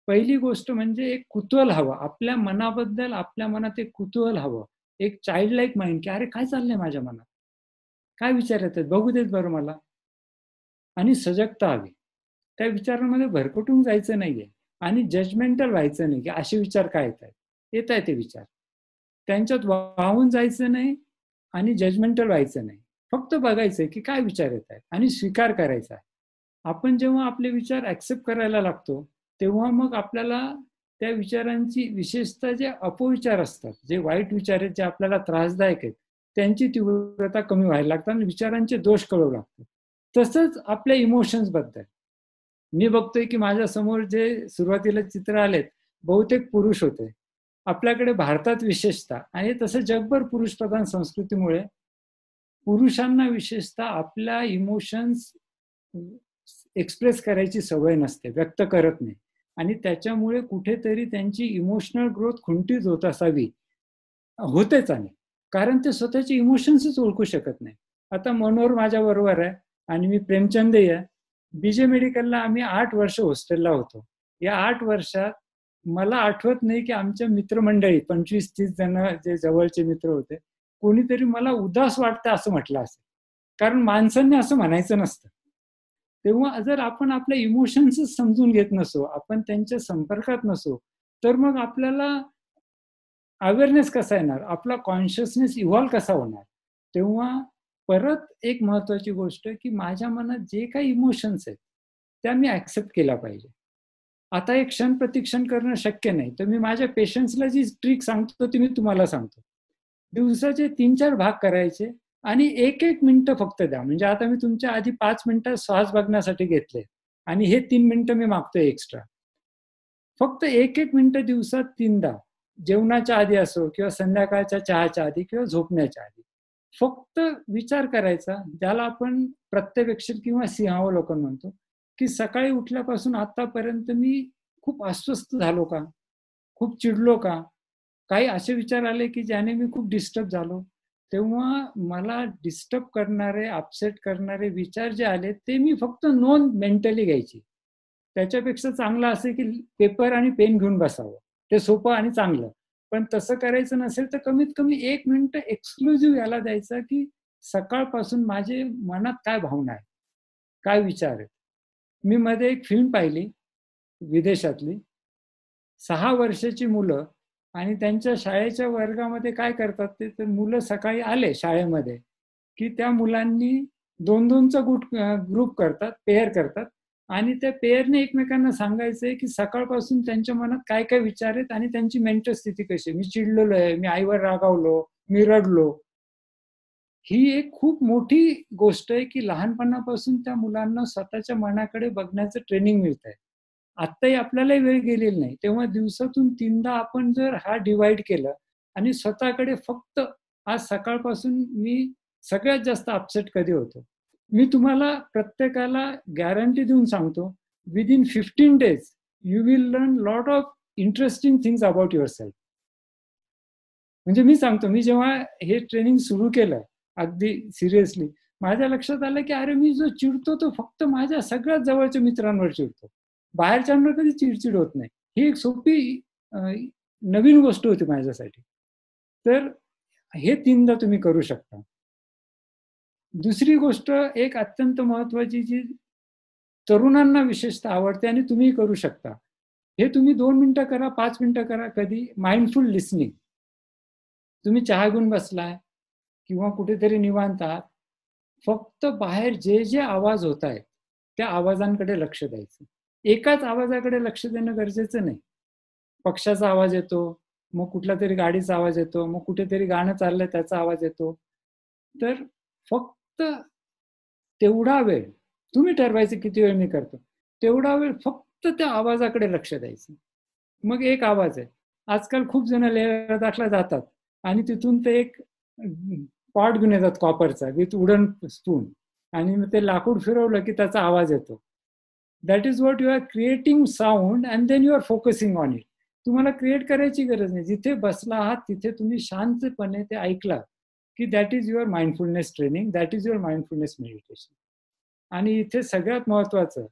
पहिली गोष्ट म्हणजे एक कुतूहल हवं. आपल्या मनाबद्दल आपल्या मनात एक कुतूहल हवं. एक चाइल्ड लाईक माइंड, की अरे काय चाललंय माझ्या मनात? काय विचार येतात? बघू देत बरं मला. आणि सजगता हवी. त्या विचारांमध्ये भरकटून जायचं नाहीये आणि जजमेंटल व्हायचं नाही, की असे विचार काय येतायत? येतायत ते विचार. त्यांच्यात वाहून जायचं नाही आणि जजमेंटल व्हायचं नाही. फक्त बघायचंय, की काय विचार येतायत आणि स्वीकार करायचा आहे. आपण जेव्हा आपले विचार ऍक्सेप्ट करायला लागतो, तेव्हा मग आपल्याला त्या विचारांची, विशेषतः जे अपविचार असतात, जे वाईट विचार आहेत, जे आपल्याला त्रासदायक आहेत, त्यांची तीव्रता कमी व्हायला लागतात आणि विचारांचे दोष कळू लागतात. तसंच आपल्या इमोशन्स बद्दल मी बघतोय की माझ्या समोर जे सुरुवातीला चित्र आलेत, बहुतेक पुरुष होते. आपल्याकडे भारतात विशेषतः आणि तसं जगभर पुरुषप्रधान संस्कृतीमुळे पुरुषांना विशेषतः आपल्या इमोशन्स एक्सप्रेस करायची सवय नसते, व्यक्त करत नाही आणि त्याच्यामुळे कुठेतरी त्यांची इमोशनल ग्रोथ खुंटीत होत असावी, होतेच. आणि कारण ते स्वतःचे इमोशन्सच ओळखू शकत नाही. आता मनोहर माझ्या बरोबर आहे आणि मी प्रेमचंदही आहे. बीजे मेडिकलला आम्ही 8 वर्ष हॉस्टेलला होतो. या 8 वर्षात मला आठवत नाही की आमच्या मित्रमंडळी 25-30 जण जे जवळचे मित्र होते, कोणीतरी मला उदास वाटतं असं म्हटलं असेल. कारण माणसांनी असं म्हणायचं नसतं. तेव्हा जर आपण आपल्या इमोशन्सच समजून घेत नसो, आपण त्यांच्या संपर्कात नसो, तर मग आपल्याला अवेअरनेस कसा येणार? आपला कॉन्शियसनेस इव्हॉल्व कसा होणार? तेव्हा परत एक महत्वाची गोष्ट, की माझ्या मनात जे काही इमोशन्स आहेत, त्या मी ॲक्सेप्ट केल्या पाहिजे. आता एक क्षण प्रतिक्षण करणं शक्य नाही. तर मी माझ्या पेशंट्सला जी ट्रिक सांगतो, ती मी तुम्हाला सांगतो. दिवसाचे 3-4 भाग करायचे आणि 1-1 मिनिटं फक्त द्या. म्हणजे आता मी तुमच्या आधी 5 मिनिटं श्वास बघण्यासाठी घेतले आणि हे 3 मिनिटं मी मागतोय एक्स्ट्रा. फक्त 1-1 मिनिटं दिवसात 3दा, जेवणाच्या आधी असो किंवा संध्याकाळच्या चहाच्या आधी किंवा झोपण्याच्या आधी. फक्त विचार करायचा, ज्याला आपण प्रत्यवेक्षण किंवा सिंहावलोकन म्हणतो, की सकाळी उठल्यापासून आतापर्यंत मी खूप अस्वस्थ झालो का? खूप चिडलो का? काही असे विचार आले की ज्याने मी खूप डिस्टर्ब झालो. तेव्हा मला डिस्टर्ब करणारे, अपसेट करणारे विचार जे आले, ते मी फक्त नोंद मेंटली घ्यायची. त्याच्यापेक्षा चांगलं असं की पेपर आणि पेन घेऊन बसावं. ते सोपं आणि चांगलं. पण तसं करायचं नसेल तर कमीत कमी 1 मिनिटं एक्सक्लुझिव्ह याला द्यायचं, की सकाळपासून माझे मनात काय भावना आहेत? काय विचार आहेत? मी मध्ये एक फिल्म पाहिली विदेशातली. 6 वर्षाची मुलं आणि त्यांच्या शाळेच्या वर्गामध्ये काय करतात ते, तर मुलं सकाळी आले शाळेमध्ये, की त्या मुलांनी 2-2चा ग्रुप करतात, पेअर करतात आणि त्या पेअरने एकमेकांना सांगायचंय, की सकाळपासून त्यांच्या मनात काय-काय विचार आहेत आणि त्यांची मेंटल स्थिती कशी आहे. मी चिडलेलो आहे, मी आईवर रागावलो, मी रडलो. ही एक खूप मोठी गोष्ट आहे, की लहानपणापासून त्या मुलांना स्वतःच्या मनाकडे बघण्याचं ट्रेनिंग मिळतंय. आत्ताही आपल्यालाही वेळ गेलेली नाही. तेव्हा दिवसातून 3दा आपण जर हा डिव्हाईड केलं आणि स्वतःकडे फक्त आज सकाळपासून मी सगळ्यात जास्त अपसेट कधी होतो. मी तुम्हाला प्रत्येकाला गॅरंटी देऊन सांगतो, within 15 days you will learn lot of interesting things about yourself. म्हणजे मी सांगतो, मी जेव्हा हे ट्रेनिंग सुरू केलं, अगदी सिरियसली, माझ्या लक्षात आलं, की अरे मी जो चिडतो तो फक्त माझ्या सगळ्यात जवळच्या मित्रांवर चिडतो. बाहेरच्यांवर कधी चिड होत नाही. ही एक सोपी नवीन गोष्ट होती माझ्यासाठी. तर हे 3दा तुम्ही करू शकता. दुसरी गोष्ट एक अत्यंत महत्वाची, जी तरुणांना विशेषतः आवडते आणि तुम्हीही करू शकता. हे तुम्ही 2 मिनिटं करा, 5 मिनिटं करा, कधी माइंडफुल लिसनिंग. तुम्ही चहा घेऊन बसलाय किंवा कुठेतरी निवांत आहात. फक्त बाहेर जे जे आवाज होत आहेत, त्या आवाजांकडे लक्ष द्यायचं. एकाच आवाजाकडे लक्ष देणं गरजेचं नाही. पक्ष्याचा आवाज येतो, मग कुठला तरी गाडीचा आवाज येतो, मग कुठेतरी गाणं चाललंय त्याचा आवाज येतो. तर फक्त तेवढा वेळ तुम्ही ठरवायचं किती वेळ मी करतो. तेवढा वेळ फक्त त्या आवाजाकडे लक्ष द्यायचं. मग एक आवाज आहे. आजकाल खूप जण लेह लडाखला जातात आणि तिथून ते एक पॉट घेऊन येतात कॉपरचा विथ वुडन स्पून आणि मग ते लाकूड फिरवलं की त्याचा आवाज येतो. That is what you are creating sound and then you are focusing on it. तुम्हाला क्रिएट करायची गरज नाही. जिथे बसला आहात तिथे तुम्ही शांतपणे ते ऐकला की that is your mindfulness training, that is your mindfulness meditation. आणि इथे सगळ्यात महत्वाचं,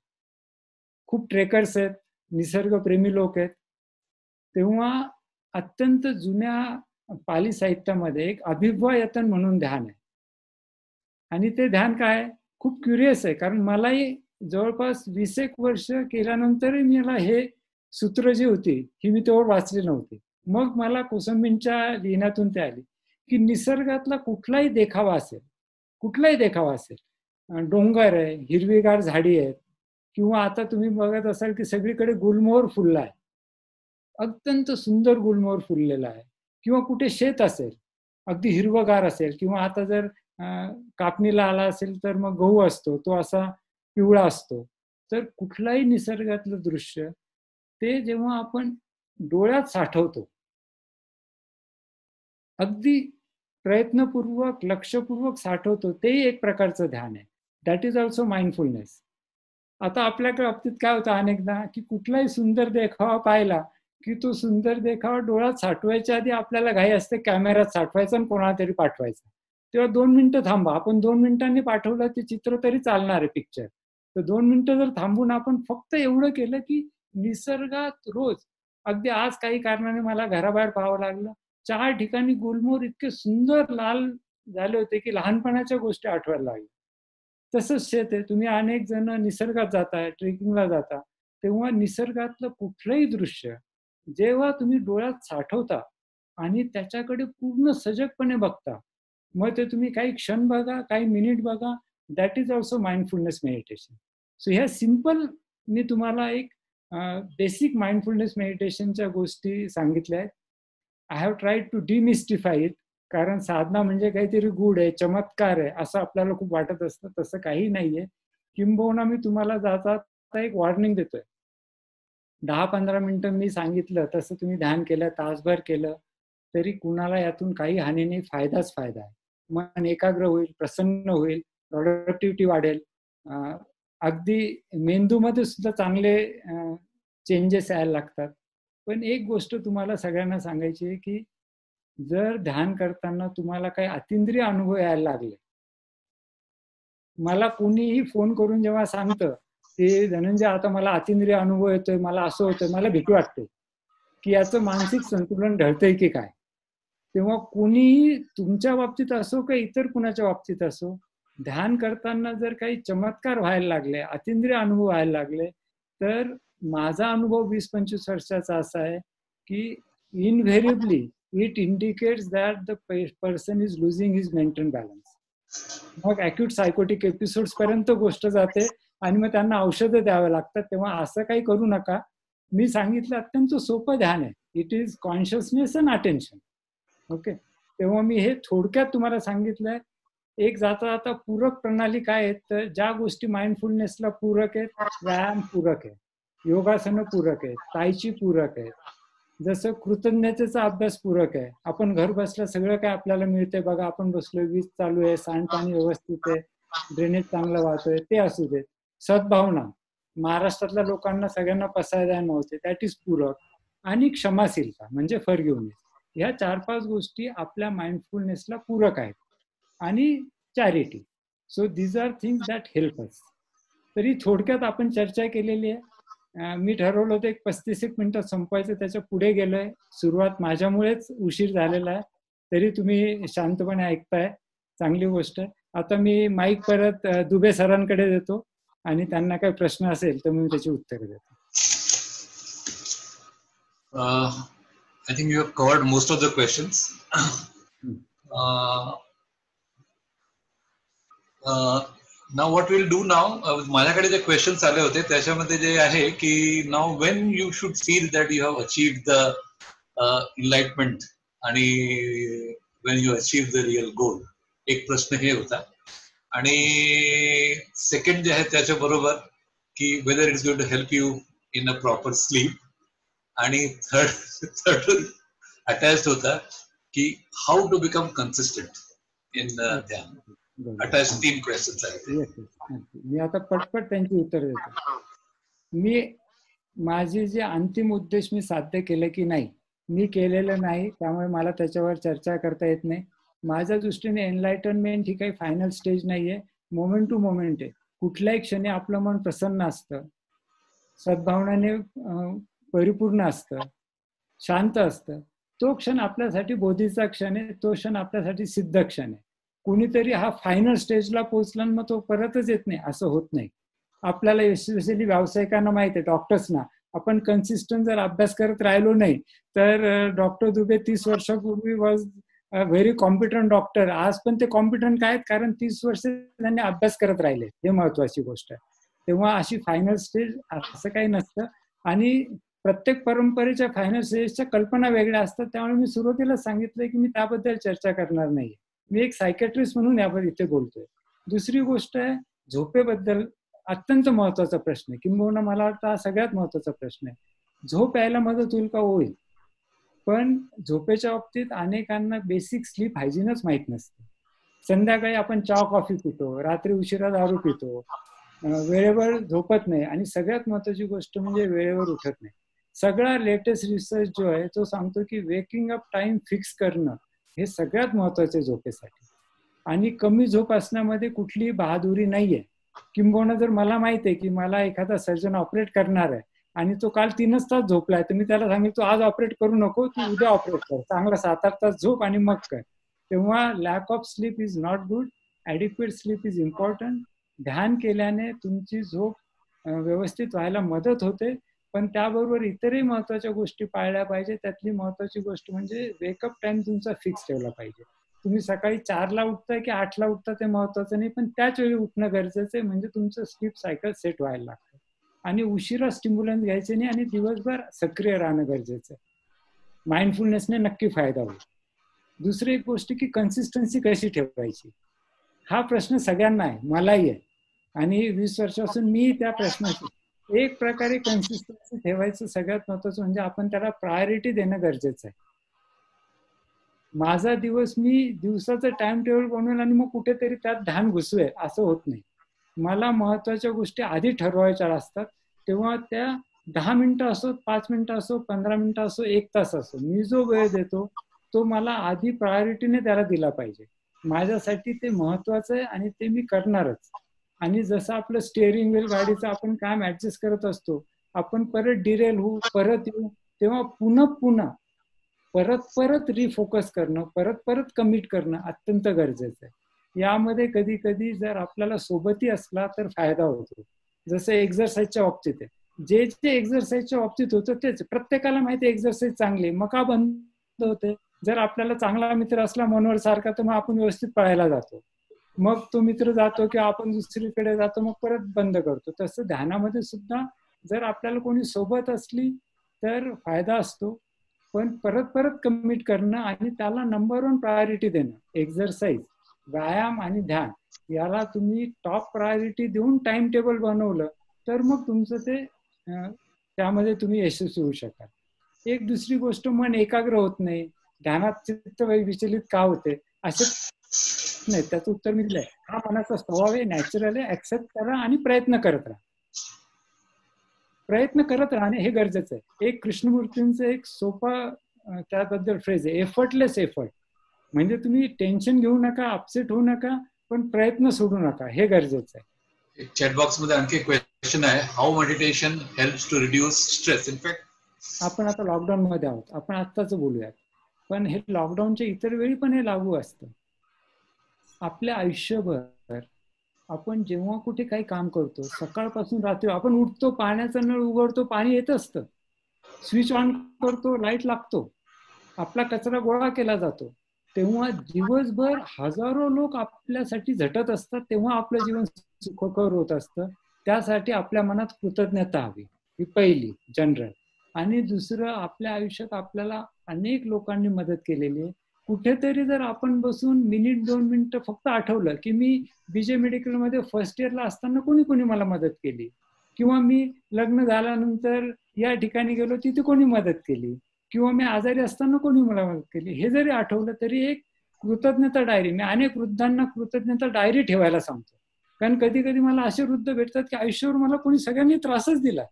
खूप ट्रेकर्स आहेत, निसर्गप्रेमी लोक आहेत, तेव्हा अत्यंत जुन्या पाली साहित्यामध्ये एक अभिभवयतन म्हणून ध्यान आहे. आणि ते ध्यान काय, खूप क्युरियस आहे, कारण मलाही जवळपास 20 वर्ष केल्यानंतरही मला हे सूत्र जी होती ही मी तेवढं वाचली नव्हती. मग मला कोसंबींच्या लिहिण्यातून ते आली की निसर्गातला कुठलाही देखावा असेल, कुठलाही देखावा असेल, डोंगर आहे, हिरवीगार झाडी आहेत, किंवा आता तुम्ही बघत असाल की सगळीकडे गुलमोहर फुलला आहे, अत्यंत सुंदर गुलमोहर फुललेला आहे, किंवा कुठे शेत असेल अगदी हिरवगार असेल, किंवा आता जर कापणीला आला असेल तर मग गहू असतो, तो असा पिवळा असतो. तर कुठलाही निसर्गातलं दृश्य ते जेव्हा आपण डोळ्यात साठवतो, अगदी प्रयत्नपूर्वक लक्षपूर्वक साठवतो, तेही एक प्रकारचं ध्यान आहे. That is also mindfulness. आता आपल्याकडे बाबतीत काय होतं अनेकदा की कुठलाही सुंदर देखावा पाहिला की तो सुंदर देखावा डोळ्यात साठवायच्या आधी आपल्याला घाई असते कॅमेऱ्यात साठवायचा आणि कोणाला तरी पाठवायचा. तेव्हा 2 मिनिटं थांबा, आपण 2 मिनिटांनी पाठवलं ते चित्र तरी चालणार आहे, पिक्चर. तर 2 मिनिटं जर थांबून आपण फक्त एवढं केलं की निसर्गात रोज, अगदी आज काही कारणाने मला घराबाहेर पाहावं लागलं, 4 ठिकाणी गुलमोहर इतके सुंदर लाल झाले होते की लहानपणाच्या गोष्टी आठवायला लागल्या. तसंच शेत आहे, तुम्ही अनेक जण निसर्गात जाताय, ट्रेकिंगला जाता, तेव्हा निसर्गातलं कुठलंही दृश्य जेव्हा तुम्ही डोळ्यात साठवता आणि त्याच्याकडे पूर्ण सजगपणे बघता, मग ते तुम्ही काही क्षण बघा, काही मिनिट बघा, that is also mindfulness meditation. So ह्या सिंपल मी तुम्हाला एक बेसिक माइंडफुलनेस मेडिटेशनच्या गोष्टी सांगितल्या आहेत. I have tried to demystify it, कारण साधना म्हणजे काहीतरी गूढ आहे, चमत्कार आहे, असं आपल्याला खूप वाटत असतं. तसं काही नाहीये. किंबहुना मी तुम्हाला जाता एक वॉर्निंग देतोय. 10-15 मिनिटं मी सांगितलं तसं तुम्ही ध्यान केलं, तासभर केलं, तरी कुणाला यातून काही हानी नाही, फायदाच फायदा आहे. मन एकाग्र होईल, प्रसन्न होईल, प्रोडक्टिव्हिटी वाढेल, अगदी मेंदूमध्ये सुद्धा चांगले चेंजेस यायला लागतात. पण एक गोष्ट तुम्हाला सगळ्यांना सांगायची आहे की जर ध्यान करताना तुम्हाला काही अतिंद्रिय अनुभव यायला लागले, मला कोणीही फोन करून जेव्हा सांगतं की धनंजय आता मला अतिंद्रिय अनुभव येतोय, मला असं होतंय, मला भीती वाटते की याचं मानसिक संतुलन ढळतंय की काय, तेव्हा कोणीही तुमच्या बाबतीत असो का इतर कुणाच्या बाबतीत असो, ध्यान करताना जर काही चमत्कार व्हायला लागले, अतिंद्रिय अनुभव व्हायला लागले, तर माझा अनुभव 20-25 वर्षाचा असा आहे की invariably it indicates that the person is losing his mental balance. मग अॅक्यूट सायकोटिक एपिसोड्स पर्यंत गोष्ट जाते आणि मग त्यांना औषधं द्यावे लागतात. तेव्हा असं काही करू नका. मी सांगितलं अत्यंत सोपं ध्यान आहे. It is consciousness and attention. Okay, तेव्हा मी हे थोडक्यात तुम्हाला सांगितलंय. एक जाता जाता पूरक प्रणाली काय आहेत, तर ज्या गोष्टी माइंडफुलनेसला पूरक आहेत, व्यायाम पूरक आहे, योगासनं पूरक आहेत, ताईची पूरक आहे, जसं कृतज्ञतेचा अभ्यास पूरक आहे. आपण घर बसल्या सगळं काय आपल्याला मिळतंय बघा, आपण बसलोय, वीज चालू आहे, सांडपाणी व्यवस्थित आहे, ड्रेनेज चांगलं वाहतोय, ते असू देत. सद्भावना, महाराष्ट्रातल्या लोकांना सगळ्यांना पसायदान नव्हते, दॅट इज पूरक. आणि क्षमाशीलता म्हणजे फॉरगिव्हनेस. ह्या 4-5 गोष्टी आपल्या माइंडफुलनेसला पूरक आहेत. आणि charity. So these are things that help us. तरी थोडक्यात आपण चर्चा केलेली आहे. मी ठरवलं होतं एक 35 मिनिटात संपवायचं, त्याच्या पुढे गेलोय. सुरुवात माझ्यामुळेच उशीर झालेला आहे, तरी तुम्ही शांतपणे ऐकताय, चांगली गोष्ट आहे. आता मी माईक परत दुबे सरांकडे देतो आणि त्यांना काही प्रश्न असेल तर मी त्याची उत्तरं देतो.
I think you have covered most of the questions. Now what we'll do now, माझ्याकडे जे क्वेश्चन्स आले होते त्याच्यामध्ये जे आहे की now when you should feel that you have achieved the enlightenment आणि when you achieve the real goal, एक प्रश्न हे होता. आणि सेकंड जे आहे त्याच्या बरोबर की whether it's going to help you in a proper sleep, आणि थर्ड अटॅच्ड होता की how to become consistent in ध्यान. अटॅच 3 क्वेश्चन्स आहेत.
मी आता पटपट त्यांची उत्तर देतो. मी माझे जे अंतिम उद्देश मी साध्य केले की नाही, मी केलेलं नाही, त्यामुळे मला त्याच्यावर चर्चा करता येत नाही. माझ्या दृष्टीने एनलायटनमेंट ही काही फायनल स्टेज नाहीये, मोमेंट टू मोमेंट आहे. कुठल्याही क्षणी आपलं मन प्रसन्न असतं, सद्भावनाने परिपूर्ण असतं, शांत असतं. तो क्षण आपल्यासाठी बोधीचा क्षण आहे, तो क्षण आपल्यासाठी सिद्ध क्षण आहे. कोणीतरी हा फायनल स्टेजला पोहोचला मग तो परतच येत नाही, असं होत नाही. आपल्याला स्पेशली व्यावसायिकांना माहित आहे, डॉक्टर्सना, आपण कन्सिस्टंट जर अभ्यास करत राहिलो नाही तर डॉक्टर दुबे 30 वर्षापूर्वी वॉज व्हेरी कॉम्पिटंट डॉक्टर. आज पण ते कॉम्पिटंट काय आहेत, कारण 30 वर्ष त्यांनी अभ्यास करत राहिले, हे महत्वाची गोष्ट आहे. तेव्हा अशी फायनल स्टेज असं काही नसतं. आणि प्रत्येक परंपरेच्या फायनल स्टेजच्या कल्पना वेगळ्या असतात. त्यामुळे मी सुरुवातीला सांगितलं की मी त्याबद्दल चर्चा करणार नाही. मी एक सायकॅट्रिस्ट म्हणून यावर इथे बोलतोय. दुसरी गोष्ट आहे, झोपेबद्दल अत्यंत महत्वाचा प्रश्न आहे, किंबहुना मला वाटतं हा सगळ्यात महत्वाचा प्रश्न आहे. झोप यायला मदत होईल का? होईल. पण झोपेच्या बाबतीत अनेकांना बेसिक स्लीप हायजीनच माहीत नसते. संध्याकाळी आपण चहा कॉफी पितो, रात्री उशिरा दारू पितो, वेळेवर झोपत नाही, आणि सगळ्यात महत्वाची गोष्ट म्हणजे वेळेवर उठत नाही. सगळा लेटेस्ट रिसर्च जो आहे तो सांगतो की वेकिंग अप टाइम फिक्स करणं हे सगळ्यात महत्वाचं आहे झोपेसाठी. आणि कमी झोप असण्यामध्ये कुठलीही बहादुरी नाहीये. किंबहुना जर मला माहिती आहे की मला एखादा सर्जन ऑपरेट करणार आहे आणि तो काल 3च तास झोपलाय, तर मी त्याला सांगेल तू आज ऑपरेट करू नको, तू उद्या ऑपरेट कर, चांगला 7-8 तास झोप आणि मग कर. तेव्हा lack of sleep is not good, adequate sleep is important. ध्यान केल्याने तुमची झोप व्यवस्थित व्हायला मदत होते, पण त्याबरोबर इतरही महत्वाच्या गोष्टी पाळल्या पाहिजे. त्यातली महत्वाची गोष्ट म्हणजे वेकअप टाइम तुमचा फिक्स ठेवला पाहिजे. तुम्ही सकाळी 4ला उठताय की 8ला उठता ते महत्वाचं नाही, पण त्याच वेळी उठणं गरजेचं आहे, म्हणजे तुमचं स्लीप सायकल सेट व्हायला लागतं. आणि उशिरा स्टिम्युलन्स घ्यायचे नाही आणि दिवसभर सक्रिय राहणं गरजेचं आहे. माइंडफुलनेसने नक्की फायदा होईल. दुसरी एक गोष्ट की कन्सिस्टन्सी कशी ठेवायची, हा प्रश्न सगळ्यांना आहे, मलाही आहे. आणि 20 वर्षापासून मी त्या प्रश्नाची एक प्रकारे कन्सिस्टन्सी ठेवायचं सगळ्यात महत्वाचं म्हणजे आपण त्याला प्रायोरिटी देणं गरजेचं आहे. माझा दिवस मी दिवसाचं टाइम टेबल बनवेल आणि मग कुठेतरी त्यात ध्यान घुसवेल असं होत नाही. मला महत्वाच्या गोष्टी आधी ठरवायच्या असतात. तेव्हा त्या 10 मिनिटं असो, 5 मिनिटं असो, 15 मिनिटं असो, 1 तास असो, मी जो वेळ देतो तो मला आधी प्रायोरिटीने त्याला दिला पाहिजे. माझ्यासाठी ते महत्वाचं आहे आणि ते मी करणारच. आणि जसं आपलं स्टिअरिंग व्हील गाडीचं आपण काम ऍडजस्ट करत असतो, आपण परत डिरेल होऊ, परत येऊ, तेव्हा पुन्हा परत रिफोकस करणं, परत कमिट करणं अत्यंत गरजेचं आहे. यामध्ये कधी कधी जर आपल्याला सोबती असला तर फायदा होतो. जसं एक्झरसाईजच्या बाबतीत आहे, जे एक्झरसाईजच्या बाबतीत होतं तेच प्रत्येकाला माहिती, एक्झरसाईज चांगली, मग का बंद होते? जर आपल्याला चांगला मित्र असला मनोहर सारखा तर मग आपण व्यवस्थित पळायला जातो, मग तो मित्र जातो किंवा आपण दुसरीकडे जातो, मग परत बंद करतो. तसं ध्यानामध्ये सुद्धा जर आपल्याला कोणी सोबत असली तर फायदा असतो, पण परत कमिट करणं आणि त्याला नंबर 1 प्रायोरिटी देणं. एक्झरसाईज, व्यायाम आणि ध्यान याला तुम्ही टॉप प्रायोरिटी देऊन टाइम टेबल बनवलं तर मग तुमचं ते त्यामध्ये तुम्ही यशस्वी होऊ शकाल. एक दुसरी गोष्ट, मन एकाग्र होत नाही, ध्यानात चित्त विचलित का होते असे नाही, त्याचं उत्तर मी दिलंय. हा मनाचा स्वभाव आहे, नॅचरल आहे, ऍक्सेप्ट करा आणि प्रयत्न करत राहा. प्रयत्न करत राहणे हे गरजेचं आहे. एक कृष्णमूर्तींचं एक सोपा त्याबद्दल फ्रेज आहे, एफर्टलेस एफर्ट. म्हणजे तुम्ही टेन्शन घेऊ नका, अपसेट होऊ नका, पण प्रयत्न सोडू नका, हे गरजेचं आहे.
चॅट बॉक्स मध्ये आणखी क्वेश्चन आहे, how meditation helps to reduce stress. In fact
आपण आता लॉकडाऊन मध्ये आहोत, आपण आत्ताच बोलूयात, पण हे लॉकडाऊनच्या इतर वेळी पण हे लागू असतं. आपल्या आयुष्यभर आपण जेव्हा कुठे काही काम करतो, सकाळपासून रात्री आपण उठतो, पाण्याचा नळ उघडतो, पाणी येत असतं, स्विच ऑन करतो, लाईट लागतो, आपला कचरा गोळा केला जातो, तेव्हा दिवसभर हजारो लोक आपल्यासाठी झटत असतात, तेव्हा आपलं जीवन सुखकर होत असतं. त्यासाठी आपल्या मनात कृतज्ञता हवी, ही पहिली जनरल. आणि दुसरं, आपल्या आयुष्यात आपल्याला अनेक लोकांनी मदत केलेली आहे. कुठेतरी जर आपण बसून मिनिट 2 मिनिटं फक्त आठवलं की मी बीजे मेडिकलमध्ये फर्स्ट इयरला असताना कोणी मला मदत केली, किंवा मी लग्न झाल्यानंतर या ठिकाणी गेलो तिथे कोणी मदत केली, किंवा मी आजारी असताना कोणी मला मदत केली, हे जरी आठवलं तरी एक कृतज्ञता डायरी, मी अनेक वृद्धांना कृतज्ञता डायरी ठेवायला सांगतो. कारण कधी कधी मला असे वृद्ध भेटतात की आयुष्यावर मला कोणी सगळ्यांनी त्रासच दिला,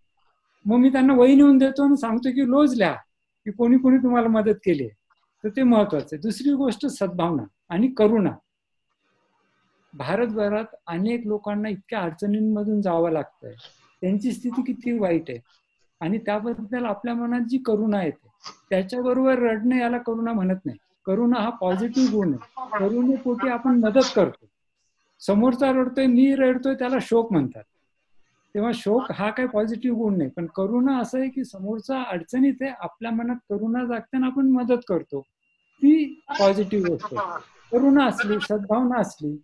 मग मी त्यांना वही नेऊन देतो आणि सांगतो की रोज लिहा की कोणी कोणी तुम्हाला मदत केली आहे. तर ते महत्वाचं आहे. दुसरी गोष्ट सद्भावना आणि करुणा. भारतभरात अनेक लोकांना इतक्या अडचणींमधून जावं लागतंय, त्यांची स्थिती किती वाईट आहे, आणि त्याबद्दल आपल्या मनात जी करुणा येते, त्याच्याबरोबर रडणे याला करुणा म्हणत नाही. करुणा हा पॉझिटिव्ह गुण आहे. करुणेपोटी आपण मदत करतो. समोरचा रडतोय, मी रडतोय, त्याला शोक म्हणतात. तेव्हा शोक हा काही पॉझिटिव्ह गुण नाही, पण करुणा असं आहे की समोरचा अडचणीत आहे, आपल्या मनात करुणा जागताना आपण मदत करतो, ती पॉझिटिव्ह गोष्ट आहे. करुणा असली, सद्भावना असली,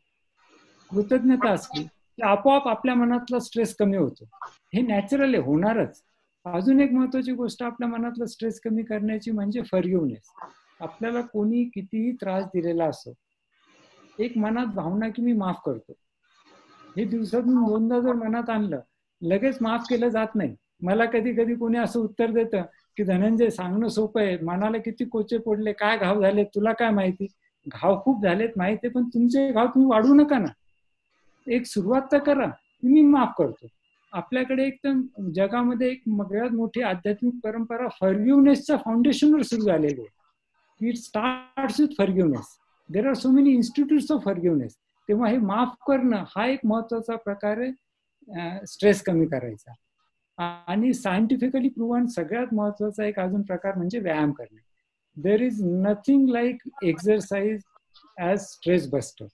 कृतज्ञता असली की आपोआप आपल्या मनातला स्ट्रेस कमी होतो. हे नॅचरल आहे, होणारच. अजून एक महत्वाची गोष्ट आपल्या मनातला स्ट्रेस कमी करण्याची म्हणजे फॉरगिव्हनेस. आपल्याला कोणी कितीही त्रास दिलेला असो, एक मनात भावना की मी माफ करतो, हे दिवसातून 2दा जर मनात आणलं, लगेच माफ केलं जात नाही. मला कधी कधी कोणी असं उत्तर देतं की धनंजय सांगणं सोपं आहे, मनाला किती कोचे पडले, काय घाव झाले तुला काय माहिती. घाव खूप झालेत माहिती, पण तुमचे घाव तुम्ही वाढवू नका ना, एक सुरुवात तर करा, मी माफ करतो. आपल्याकडे एकदम जगामध्ये एक सगळ्यात मोठी आध्यात्मिक परंपरा फॉरगिव्हनेसच्या फाउंडेशनवर सुरू झालेली आहे. It starts with forgiveness. There are so many institutes of forgiveness. तेव्हा हे माफ करणं हा एक महत्वाचा प्रकार आहे स्ट्रेस कमी करायचा. आणि सायंटिफिकली प्रूव्हन सगळ्यात महत्वाचा एक अजून प्रकार म्हणजे व्यायाम करणे. There is nothing like exercise as stress buster.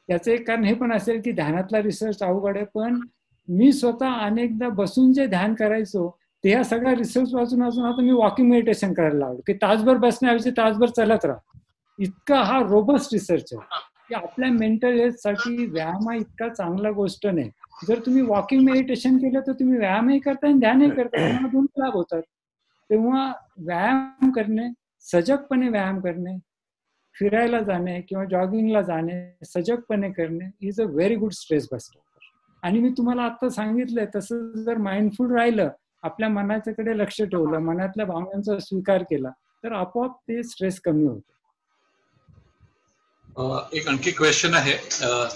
त्याचं एक कारण हे पण असेल की ध्यानातला रिसर्च अवघड आहे, पण मी स्वतः अनेकदा बसून जे ध्यान करायचो ते ह्या सगळ्या रिसर्च वाचून आता मी वॉकिंग मेडिटेशन करायला लागलो की तासभर बसण्याऐवजी तासभर चालत राहा. इतका हा रोबस्ट रिसर्च आहे की आपल्या मेंटल हेल्थसाठी व्यायाम हा इतका चांगला गोष्ट नाही. जर तुम्ही वॉकिंग मेडिटेशन केलं तर तुम्ही व्यायामही करता आणि ध्यानही करता, तुम्हाला दोन्ही लाभ होतात. तेव्हा व्यायाम करणे, सजगपणे व्यायाम करणे, फिरायला जाणे किंवा जॉगिंगला जाणे, सजगपणे करणे is a very good stress buster. आणि मी तुम्हाला आता सांगितलंय तसं जर माइंडफुल राहिलं, आपल्या मनाच्याकडे लक्ष ठेवलं, मनातल्या भावनांचा स्वीकार केला, तर आपोआप ते स्ट्रेस कमी होतो.
एक आणखी क्वेश्चन आहे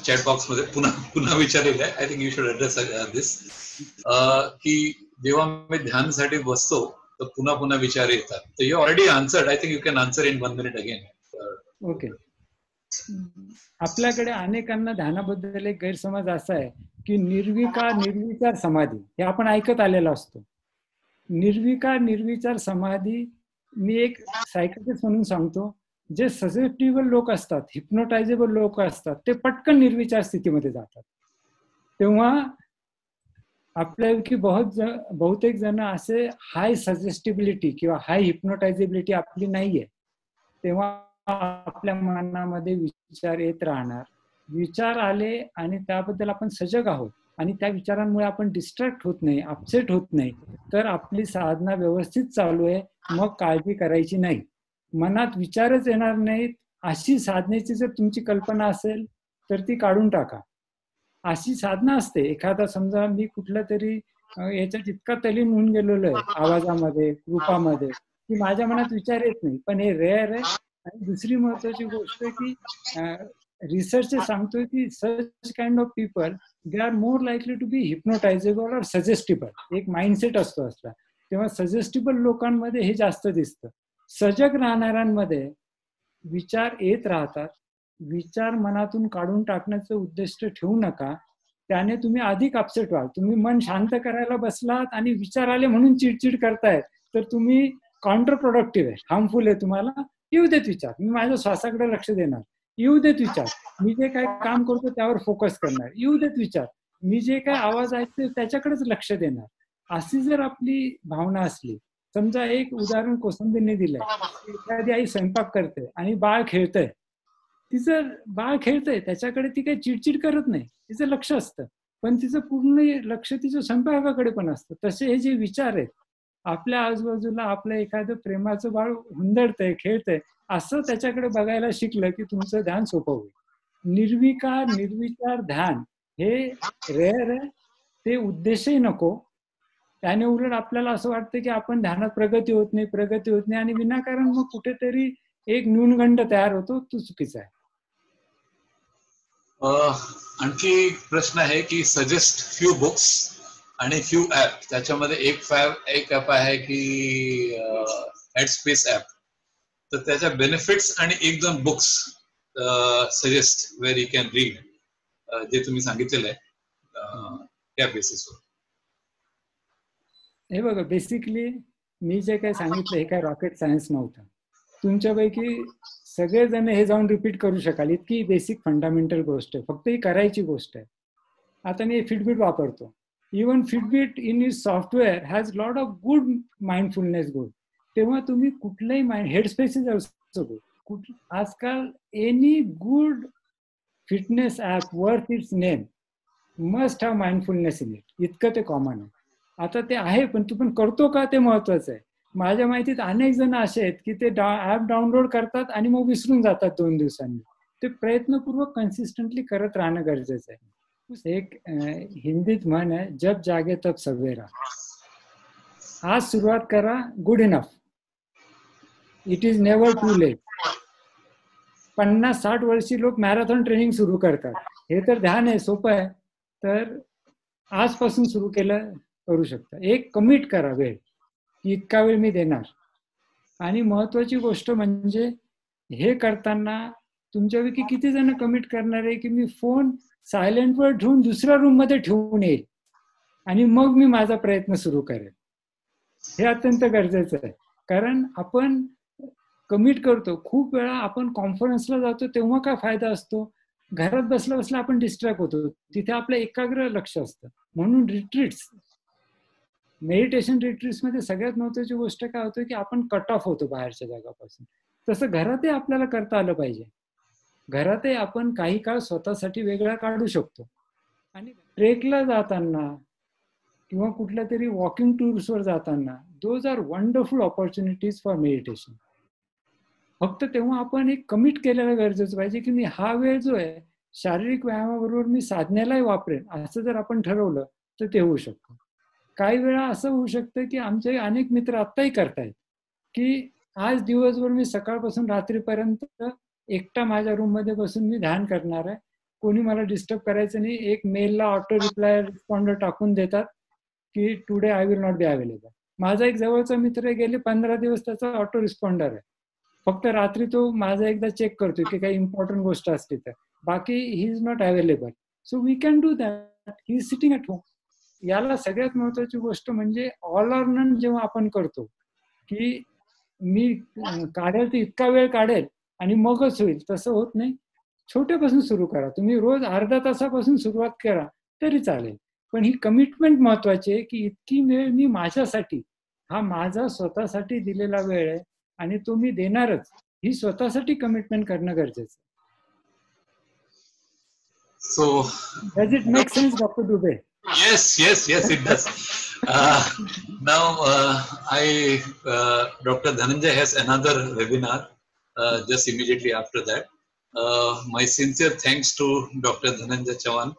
चॅट बॉक्स मध्ये, पुन्हा विचारलेलं आहे. I think you should address this, की जेव्हा मी ध्यानसाठी बसतो तर पुन्हा विचार येतात. तर you already answered. I think you can answer in 1 minute again.
Okay. आपल्याकडे अनेकांना ध्यानाबद्दल एक गैरसमज असा आहे की निर्विचार समाधी हे आपण ऐकत आलेलो असतो. निर्विचार समाधी मी एक सायकायट्रिस्ट म्हणून सांगतो, जे सजेस्टिबल लोक असतात, हिप्नोटायझेबल लोक असतात, ते पटकन निर्विचार स्थितीमध्ये जातात. तेव्हा आपल्यापैकी बहुतेक जण असे हाय सजेस्टिबिलिटी किंवा हाय हिप्नोटायझेबिलिटी आपली नाहीये. तेव्हा आपल्या मनामध्ये विचार येत राहणार. विचार आले आणि त्याबद्दल आपण सजग आहोत आणि त्या विचारांमुळे आपण डिस्ट्रॅक्ट होत नाही, अपसेट होत नाही, तर आपली साधना व्यवस्थित चालू आहे. मग काळजी करायची नाही. मनात विचारच येणार नाहीत अशी साधनेची जर तुमची कल्पना असेल तर ती काढून टाका. अशी साधना असते. एखादा समजा मी कुठल्या तरी याच्यात इतका तल्लीन होऊन गेलेलो आहे आवाजामध्ये, रूपामध्ये, की माझ्या मनात विचार येत नाही, पण हे रेअर आहे. आणि दुसरी महत्वाची गोष्ट की रिसर्च सांगतोय की such kind of people they are more likely to be hypnotizable और सजेस्टिबल. एक माइंडसेट असतो असला. तेव्हा सजेस्टिबल लोकांमध्ये हे जास्त दिसतं. सजग राहणाऱ्यांमध्ये विचार येत राहतात. विचार मनातून काढून टाकण्याचं उद्दिष्ट ठेवू नका, त्याने तुम्ही अधिक अपसेट व्हाल. तुम्ही मन शांत करायला बसलात आणि विचार आले म्हणून चिडचिड करतायत, तर तुम्ही काउंटर प्रोडक्टिव्ह आहे, हार्मफुल आहे तुम्हाला. येऊ देत विचार, मी माझ्या श्वासाकडे लक्ष देणार. येऊ देत विचार, मी जे काय काम करतो त्यावर फोकस करणार. येऊ देत विचार, मी जे काय आवाज ऐकते त्याच्याकडेच लक्ष देणार. अशी जर आपली भावना असली, समजा एक उदाहरण कोसंबीने दिलंय, एखादी आई स्वयंपाक करते आणि बाळ खेळतंय. तिचं बाळ खेळतंय त्याच्याकडे ती काही चिडचिड करत नाही, तिचं लक्ष असतं, पण तिचं पूर्ण लक्ष तिच्या स्वयंपाकाकडे पण असतं. तसे हे जे विचार आहेत, आपल्या आजूबाजूला आपलं एखादं प्रेमाचं बाळ हुंदडतंय, खेळतंय, असं त्याच्याकडे बघायला शिकलं की तुमचं ध्यान सोपं होईल. निर्विचार ध्यान हे रेअर आहे, ते उद्देशही नको. त्याने उलट आपल्याला असं वाटतं की आपण ध्यानात प्रगती होत नाही आणि विनाकारण मग कुठेतरी एक न्यूनगंड तयार होतो, तो चुकीचा आहे.
आणखी प्रश्न आहे की सजेस्ट फ्यू बुक्स आणि फ्यू ऍप. त्याच्यामध्ये एक ऍप आहे की हेडस्पेस ऍप. तर त्याच्या बेनिफिट्स आणि एक दोन books suggest where you can read, जे तुम्ही सांगितलेलं आहे त्या बेसिसवर.
हे बघा, बेसिकली मी जे काही सांगितलं हे काय रॉकेट सायन्स नव्हतं. तुमच्यापैकी सगळेजण हे जाऊन रिपीट करू शकाल, इतकी बेसिक फंडामेंटल गोष्ट आहे, फक्त ही करायची गोष्ट आहे. आता मी फिटबिट वापरतो. Even Fitbit in is software has lot of good mindfulness good. तेव्हा तुम्ही कुठलंही हेडस्पेसेस असतो, आजकाल any good fitness app worth it's name must have mindfulness in it. इतकं ते कॉमन आहे. आता ते आहे, पण तू पण करतो का ते महत्वाचं आहे. माझ्या माहितीत अनेक जण असे आहेत की ते ॲप डाउनलोड करतात आणि मग विसरून जातात 2 दिवसांनी. ते प्रयत्नपूर्वक कन्सिस्टंटली करत राहणं गरजेचं आहे. एक हिंदीत म्हण आहे, जब जागे तब सवेरा. आज सुरुवात करा, good enough. It is never too late. 50-60 वर्षी लोक मॅरेथॉन ट्रेनिंग सुरू करतात. हे तर ध्यान आहे, सोपं आहे. तर आजपासून सुरू केलं करू शकता. एक कमिट करा वेळ, की इतका वेळ मी देणार. आणि महत्वाची गोष्ट म्हणजे हे करताना तुमच्यापैकी किती जण कमिट करणार आहे की मी फोन सायलेंटवर ठेवून दुसऱ्या रूम मध्ये ठेवून येईल आणि मग मी माझा प्रयत्न सुरू करेल. हे अत्यंत गरजेचं आहे. कारण आपण कमिट करतो, खूप वेळा आपण कॉन्फरन्सला जातो तेव्हा काय फायदा असतो, घरात बसल्या बसल्या आपण डिस्ट्रॅक्ट होतो, तिथे आपलं एकाग्र लक्ष असतं. म्हणून रिट्रीट्स, मेडिटेशन रिट्रीट्स मध्ये सगळ्यात महत्वाची गोष्ट काय होतं की आपण कट ऑफ होतो बाहेरच्या जगापासून. तसं घरातही आपल्याला करता आलं पाहिजे. घरातही आपण काही काळ स्वतःसाठी वेगळा काढू शकतो. आणि ट्रेकला जाताना किंवा कुठल्या तरी वॉकिंग टूर्सवर जाताना those are wonderful opportunities for meditation. फक्त तेव्हा आपण एक कमिट केलेलं गरजेचं पाहिजे की मी हा वेळ जो आहे शारीरिक व्यायामाबरोबर मी साधण्यालाही वापरेन, असं जर आपण ठरवलं तर ते होऊ शकतं. काही वेळा असं होऊ शकतं की आमचे अनेक मित्र आत्ताही करतायत की आज दिवसभर मी सकाळपासून रात्रीपर्यंत एकटा माझ्या रूम मध्ये बसून मी ध्यान करणार आहे, कोणी मला डिस्टर्ब करायचं नाही. एक मेलला ऑटो रिप्लाय रिस्पॉन्डर टाकून देतात की today I will not be available. माझा एक जवळचा मित्र गेले 15 दिवस त्याचा ऑटो रिस्पॉन्डर आहे. फक्त रात्री तो माझा एकदा चेक करतो की काही इम्पॉर्टंट गोष्ट असते तर, बाकी he is not available. So we can do that, he is sitting at home. याला सगळ्यात महत्वाची गोष्ट म्हणजे ऑल ऑर नन जेव्हा आपण करतो की मी काढेल तर इतका वेळ काढेल आणि मगच होईल, तसं होत नाही. छोट्यापासून सुरू करा. तुम्ही रोज अर्धा तासापासून सुरुवात करा तरी चालेल, पण ही कमिटमेंट महत्वाची आहे की इतकी वेळ मी माझ्यासाठी, हा माझा स्वतःसाठी दिलेला वेळ आहे आणि तो मी देणारच. ही स्वतःसाठी कमिटमेंट करणं गरजेचं.
So
does it make sense, Dr. Dubey?
Yes, it does. Now, Dr. Dhananjay has another webinar just immediately after that. My sincere thanks to Dr. Dhananjay Chavan